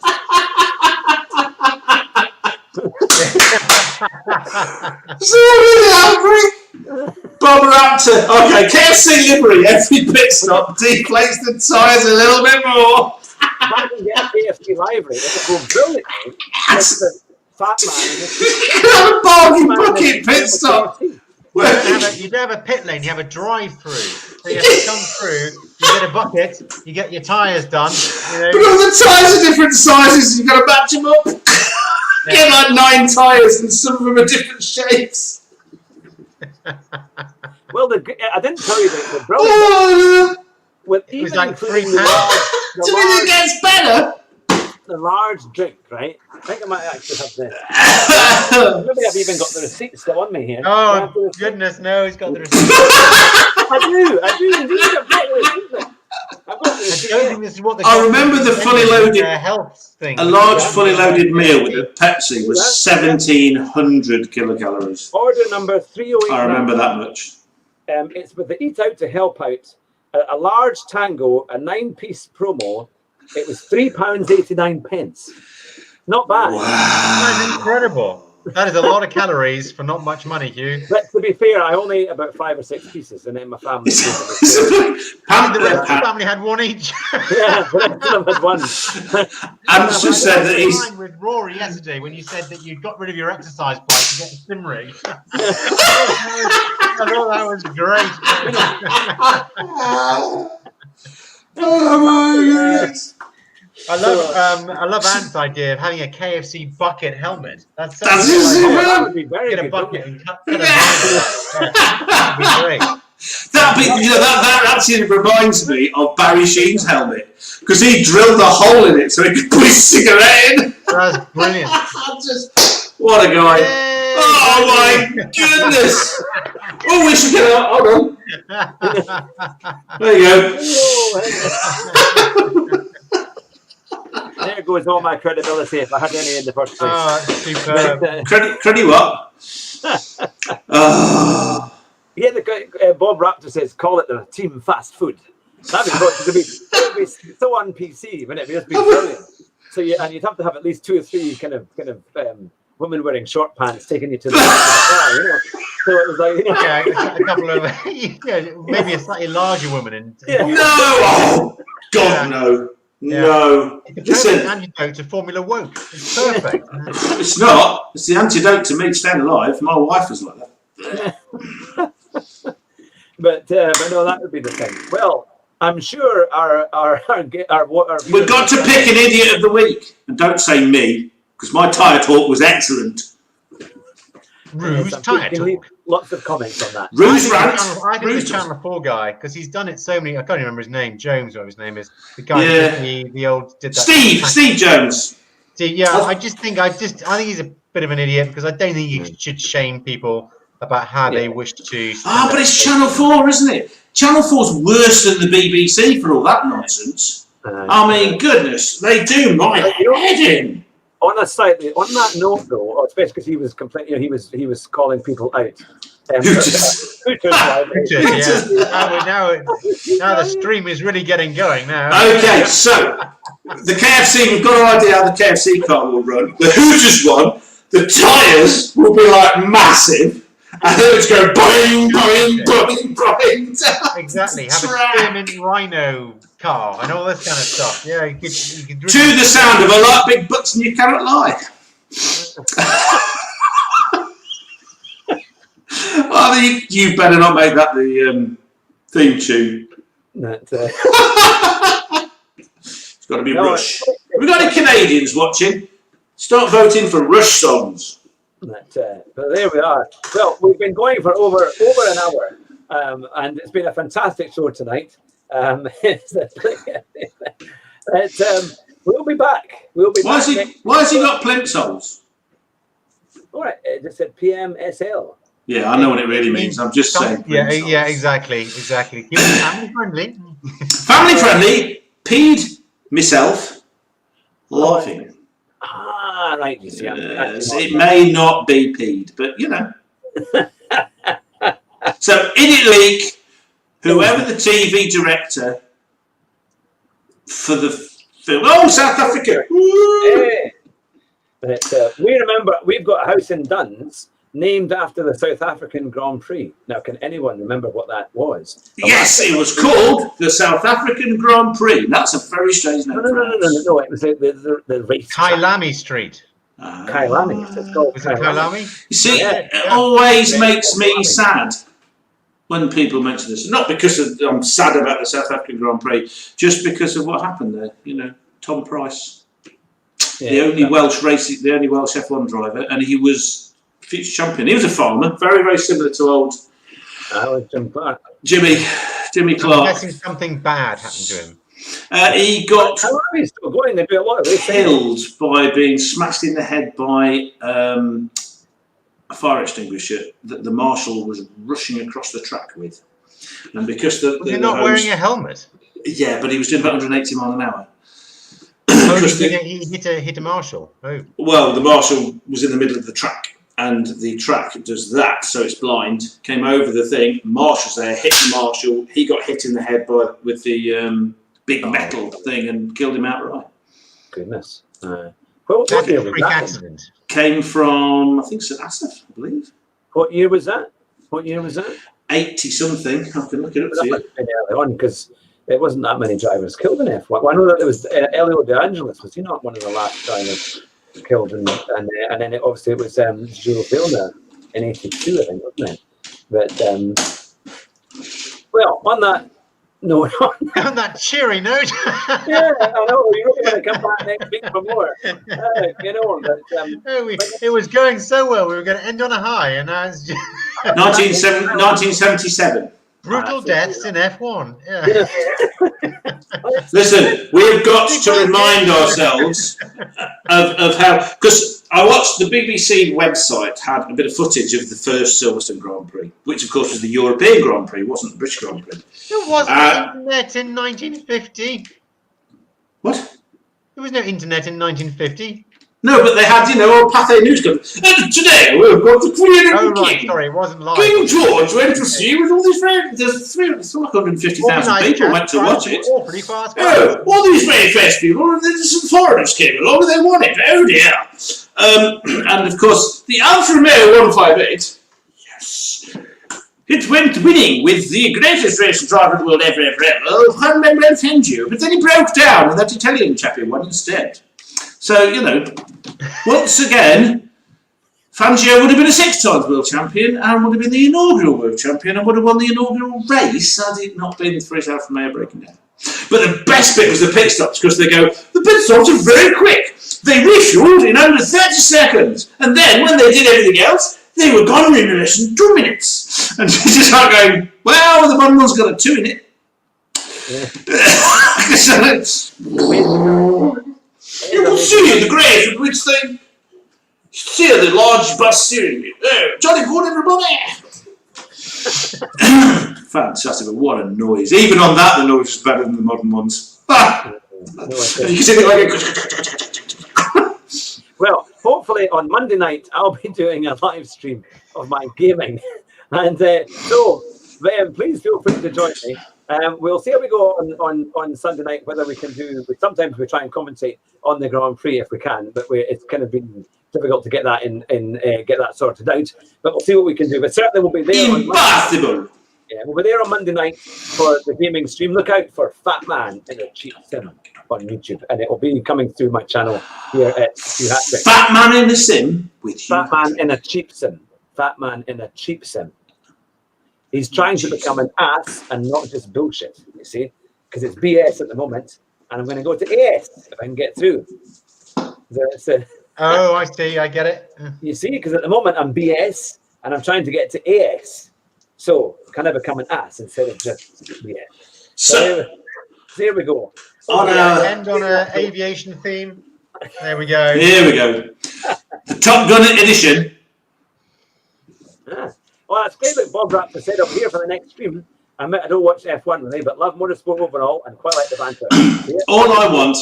[SPEAKER 3] So really hungry. Bob Raptor. Okay, KFC livery. Every pit stop deflates the tyres a little bit more.
[SPEAKER 2] If I can get a KFC livery, it will go brilliantly. That's the fat man.
[SPEAKER 3] A bargain bucket pit stop.
[SPEAKER 1] You don't have a pit lane, you have a drive-through. So you have to come through, you get a bucket, you get your tyres done.
[SPEAKER 3] Because the tyres are different sizes, you've got to match them up. Get like 9 tyres and some of them are different shapes.
[SPEAKER 2] Well, I didn't tell you the brilliant.
[SPEAKER 1] It was like £3.
[SPEAKER 3] To me, it gets better.
[SPEAKER 2] The large drink, right? I think I might actually have this. Maybe I've even got the receipt still on me here.
[SPEAKER 1] Oh, goodness, no, he's got the receipt.
[SPEAKER 2] I do. I've got the receipt.
[SPEAKER 3] I remember the fully loaded
[SPEAKER 1] health thing.
[SPEAKER 3] A large fully loaded meal with a Pepsi was 1,700 kilocalories.
[SPEAKER 2] Order number 308.
[SPEAKER 3] I remember that much.
[SPEAKER 2] It's with the Eat Out to Help Out. A large tango, a 9-piece promo. It was £3.89. Not bad.
[SPEAKER 3] Wow.
[SPEAKER 1] That's incredible. That is a lot of calories for not much money, Hugh.
[SPEAKER 2] But to be fair, I only ate about 5 or 6 pieces, and then my family.
[SPEAKER 1] The family had one each.
[SPEAKER 2] Yeah, but I had one.
[SPEAKER 3] Ants just said that he's
[SPEAKER 1] with Rory yesterday when you said that you got rid of your exercise bike to get a sim rig. I thought that was great.
[SPEAKER 3] Oh my goodness.
[SPEAKER 1] I love Ant's idea of having a KFC bucket helmet. That
[SPEAKER 2] would be very
[SPEAKER 1] get
[SPEAKER 2] good.
[SPEAKER 1] a bucket and cut a that'd be great.
[SPEAKER 3] That actually reminds me of Barry Sheen's helmet because he drilled a hole in it so he could put his cigarette in.
[SPEAKER 1] That's brilliant.
[SPEAKER 3] What a guy! Yay! Oh my goodness! Oh, we should get out. Hold on. There you go.
[SPEAKER 2] There goes all my credibility if I had any in the first place.
[SPEAKER 1] Oh, superb.
[SPEAKER 3] Credit what?
[SPEAKER 2] Yeah, Bob Raptor says, call it the team fast food. That'd be good. It'd be so on PC, wouldn't it? It'd be brilliant. So and you'd have to have at least 2 or 3 kind of women wearing short pants taking you to the car, So it was like,
[SPEAKER 1] a couple of maybe a slightly larger woman.
[SPEAKER 3] No! Oh, God, no.
[SPEAKER 1] Yeah.
[SPEAKER 3] No.
[SPEAKER 1] It's an antidote to Formula Woke. It's perfect.
[SPEAKER 3] It's not. It's the antidote to me staying alive. My wife was like that.
[SPEAKER 2] but no, that would be the thing. Well, I'm sure our
[SPEAKER 3] we've got to pick an idiot of the week, and don't say me because my tyre talk was excellent.
[SPEAKER 1] Rue's tyre talk.
[SPEAKER 2] Lots of comments on that.
[SPEAKER 3] Rue's rant.
[SPEAKER 1] I think the Channel 4 guy, because he's done it so many. I can't remember his name. Jones, or his name is the guy.
[SPEAKER 3] Yeah.
[SPEAKER 1] The old did that.
[SPEAKER 3] Steve Jones.
[SPEAKER 1] Yeah, I think he's a bit of an idiot because I don't think you should shame people about how they wish to.
[SPEAKER 3] But it's Channel 4, isn't it? Channel 4's worse than the BBC for all that nonsense. I mean, goodness, they do my head in.
[SPEAKER 2] On that note, though, especially because he was complaining, he was calling people out.
[SPEAKER 3] Hooters.
[SPEAKER 1] Now the stream is really getting going now.
[SPEAKER 3] Okay, so the KFC, we've got an idea how the KFC car will run. The Hooters one, the tyres will be like massive, and then it's going boing, boing, boing, boing.
[SPEAKER 1] Exactly, have a Spearmint Rhino car and all this kind of stuff. Yeah, you could
[SPEAKER 3] to the sound of a lot of big butts and you cannot lie. Well, you better not make that the theme tune.
[SPEAKER 2] That,
[SPEAKER 3] It's got to be Rush. Have we got any Canadians watching? Start voting for Rush songs.
[SPEAKER 2] but there we are. Well, we've been going for over an hour, and it's been a fantastic show tonight. We'll be back. We'll be
[SPEAKER 3] Why
[SPEAKER 2] back.
[SPEAKER 3] has he got plimsolls?
[SPEAKER 2] All right, it just said PMSL.
[SPEAKER 3] Yeah, I know what it really means. I'm just saying.
[SPEAKER 1] Yeah, exactly. Keep it family friendly.
[SPEAKER 3] Family friendly. Peed myself. Laughing.
[SPEAKER 2] Ah, right. You see,
[SPEAKER 3] Yes, it may not be peed, but you know. So, Idiot Leak, whoever the TV director for the film. Oh, South Africa.
[SPEAKER 2] Hey. But we remember we've got a house in Duns named after the South African Grand Prix. Now, can anyone remember what that was?
[SPEAKER 3] Yes, it was called the South African Grand Prix. That's a very strange name.
[SPEAKER 2] No. It was the race.
[SPEAKER 1] Kailami Street.
[SPEAKER 2] Kailami. It's called
[SPEAKER 1] Was it Kailami?
[SPEAKER 3] You see, it always makes me sad when people mention this. Not because I'm sad about the South African Grand Prix, just because of what happened there. You know, Tom Price, the only Welsh F1 driver, and he was future champion. He was a farmer, very, very similar to old Jimmy Clark.
[SPEAKER 1] I'm guessing something bad happened to him.
[SPEAKER 3] He got
[SPEAKER 2] Kailami's still going. They do a lot of racing.
[SPEAKER 3] killed by being smashed in the head by a fire extinguisher that the marshal was rushing across the track with. And because
[SPEAKER 1] was he not wearing a helmet?
[SPEAKER 3] Yeah, but he was doing about 180 miles an hour.
[SPEAKER 1] Oh, he hit a marshal. Oh.
[SPEAKER 3] Well, the marshal was in the middle of the track, and the track does that, so it's blind. Came over the thing, marshal's there, hit the marshal. He got hit in the head with the big metal thing and killed him outright.
[SPEAKER 2] Goodness.
[SPEAKER 1] That's a freak accident.
[SPEAKER 3] Came from, I think, St Asaph, I believe.
[SPEAKER 2] What year was that?
[SPEAKER 3] 80 something. I can look it up for you.
[SPEAKER 2] Early on, because there wasn't that many drivers killed in F1. I know that there was Elio De Angelis. Was he not one of the last drivers killed? And then obviously it was Jules Villeneuve in '82, I think, wasn't it? But well, on that note,
[SPEAKER 1] On that cheery note.
[SPEAKER 2] yeah, I know you're going to come back next week for more. You know, but
[SPEAKER 1] it was going so well. We were going to end on a high, and now it's just
[SPEAKER 3] 1977.
[SPEAKER 1] brutal deaths in F1. Yeah.
[SPEAKER 3] Listen, we've got to remind ourselves of how, because I watched the BBC website had a bit of footage of the first Silverstone Grand Prix, which of course was the European Grand Prix, wasn't the British Grand Prix.
[SPEAKER 1] There wasn't internet in 1950.
[SPEAKER 3] What?
[SPEAKER 1] There was no internet in 1950.
[SPEAKER 3] No, but they had, all Pathé News coverage. And today we've got the Queen and
[SPEAKER 1] Oh,
[SPEAKER 3] the
[SPEAKER 1] right,
[SPEAKER 3] King.
[SPEAKER 1] sorry, it wasn't live.
[SPEAKER 3] King George went to see with all these friends. There's 350,000 people went to watch it.
[SPEAKER 1] Pretty fast.
[SPEAKER 3] Oh, all these very fresh people, and then some foreigners came along and they won it. Oh dear. And of course, the Alfa Romeo 158, yes, it went winning with the greatest racing driver in the world ever. Oh, I remember offend you. But then he broke down and that Italian chappie won instead. So, once again, Fangio would have been a 6 times world champion and would have been the inaugural world champion and would have won the inaugural race had it not been for his Alfa Romeo breaking down. But the best bit was the pit stops, because they go, the pit stops are very quick. They refueled in under 30 seconds. And then when they did everything else, they were gone in less than 2 minutes. And you just start going, well, the one one's got a 2 in it. You can see the grave in which they steer the large bus steering wheel. Jolly good, everybody! Fantastic, but what a noise. Even on that, the noise is better than the modern ones. You can see it like
[SPEAKER 2] well, hopefully on Monday night I'll be doing a live stream of my gaming, and so please feel free to join me. We'll see how we go on Sunday night. Whether we can do. Sometimes we try and commentate on the Grand Prix if we can, but it's kind of been difficult to get that get that sorted out. But we'll see what we can do. But certainly we'll be there.
[SPEAKER 3] Impossible.
[SPEAKER 2] Yeah, we'll be there on Monday night for the gaming stream. Look out for Fat Man in a Cheap Sim on YouTube, and it will be coming through my channel here at Stu Hattrick.
[SPEAKER 3] Fat Man in a Sim with you.
[SPEAKER 2] Fat Man in a Cheap Sim. Fat Man in a Cheap Sim. He's trying to become an ass and not just bullshit, you see, because it's BS at the moment, and I'm going to go to AS if I can get through.
[SPEAKER 1] Oh, I see. I get it.
[SPEAKER 2] You see, because at the moment I'm BS, and I'm trying to get to AS. So, can I become an ass instead of just BS? So there we go.
[SPEAKER 1] End on an aviation theme. There we go.
[SPEAKER 3] Here we go. The Top Gun edition.
[SPEAKER 2] Well, that's great that Bob Rapp has set up here for the next stream. I don't watch F1 really, but love motorsport overall and quite like the banter. Yeah.
[SPEAKER 3] All I want,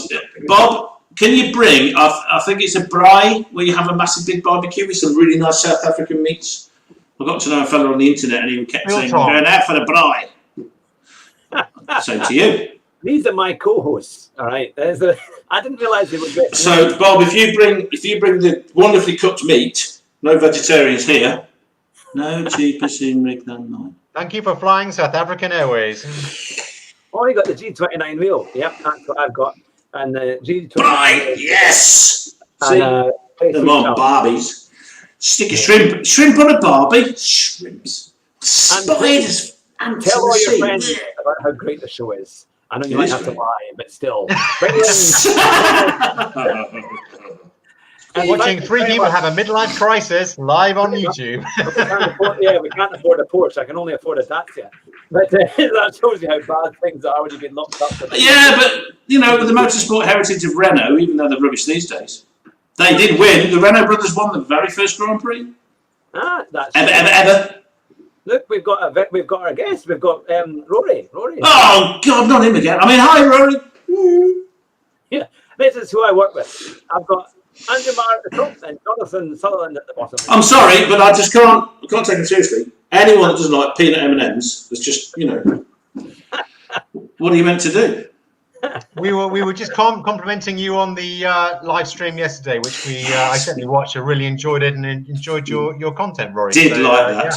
[SPEAKER 3] Bob, can you bring, I think it's a braai where you have a massive big barbecue with some really nice South African meats. I got to know a fella on the internet and he kept saying, we're going out for the braai. So to you.
[SPEAKER 2] These are my co-hosts, all right? I didn't realise they were good.
[SPEAKER 3] So, Bob, if you bring the wonderfully cooked meat, no vegetarians here, no cheaper sim rig than mine.
[SPEAKER 1] Thank you for flying South African Airways.
[SPEAKER 2] Oh, you got the G29 wheel. Yep, that's what I've got. And the G29.
[SPEAKER 3] Right, yes! See,
[SPEAKER 2] and,
[SPEAKER 3] them on Barbies. Stick a shrimp on a Barbie. Shrimps. Spiders. And
[SPEAKER 2] tell all your friends about how great the show is. I know you might have to lie, but still.
[SPEAKER 1] And watching three people have a midlife crisis live on YouTube.
[SPEAKER 2] We can't afford a Porsche. I can only afford a Dacia. But that shows you how bad things are when you've been locked up.
[SPEAKER 3] Yeah, but, you know, with the motorsport heritage of Renault, even though they're rubbish these days, they did win. The Renault brothers won the very first Grand Prix.
[SPEAKER 2] That's
[SPEAKER 3] ever.
[SPEAKER 2] Look, we've got our guest. We've got Rory.
[SPEAKER 3] Oh, God, not him again. I mean, hi, Rory.
[SPEAKER 2] Yeah, this is who I work with. I've got Andrew Marr at the top and Jonathan Sutherland at the bottom.
[SPEAKER 3] I'm sorry, but I can't take him seriously. Anyone that doesn't like peanut M&Ms is just, you know, what are you meant to do?
[SPEAKER 1] We were just complimenting you on the live stream yesterday, which I certainly watched. I really enjoyed it and enjoyed your content, Rory.
[SPEAKER 3] Like that.
[SPEAKER 1] Yeah.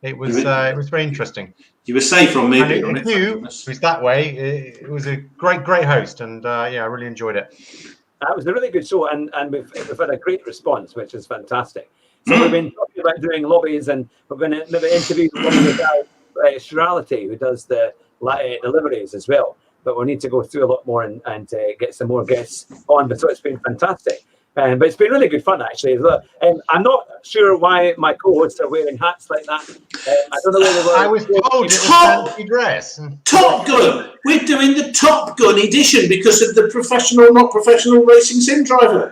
[SPEAKER 1] It was very interesting.
[SPEAKER 3] You were safe from me.
[SPEAKER 1] And if you was that way, it was a great host, and I really enjoyed it.
[SPEAKER 2] It was a really good show, and we've had a great response, which is fantastic. So we've been talking about doing lobbies, and we're going to maybe interview Shirality, who does the deliveries as well. But we need to go through a lot more and get some more guests on. But so it's been fantastic. But it's been really good fun, actually. I'm not sure why my co-hosts are wearing hats like that. I don't know where they were.
[SPEAKER 1] I was told it was fancy dress.
[SPEAKER 3] Top Gun. We're doing the Top Gun edition because of the professional, not professional racing sim driver.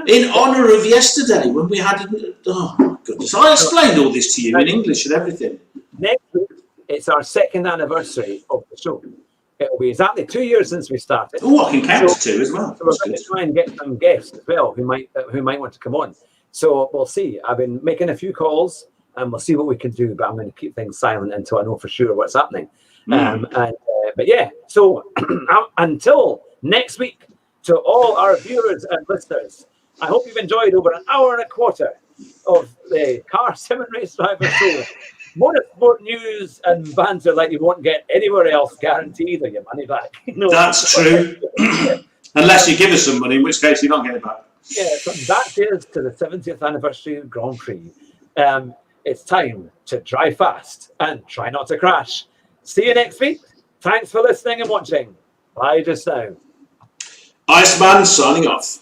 [SPEAKER 3] In honour of yesterday when we had... Oh, my goodness. I explained all this to you in English and everything.
[SPEAKER 2] Next week, it's our second anniversary of the show. It'll be exactly 2 years since we started.
[SPEAKER 3] Oh, I can count to two as well.
[SPEAKER 2] So we're going to try and get some guests as well who might want to come on. So we'll see. I've been making a few calls and we'll see what we can do. But I'm going to keep things silent until I know for sure what's happening. But yeah, so until next week, to all our viewers and listeners, I hope you've enjoyed over an hour and a quarter of the Car Sim and Race Driver Show. Motorsport news and banter like you won't get anywhere else, guaranteed, or your money back. No,
[SPEAKER 3] that's true. Unless you give us some money, in which case you're not getting it back.
[SPEAKER 2] Yeah, so that is to the 70th Anniversary Grand Prix. It's time to drive fast and try not to crash. See you next week. Thanks for listening and watching. Bye just now.
[SPEAKER 3] Iceman signing off.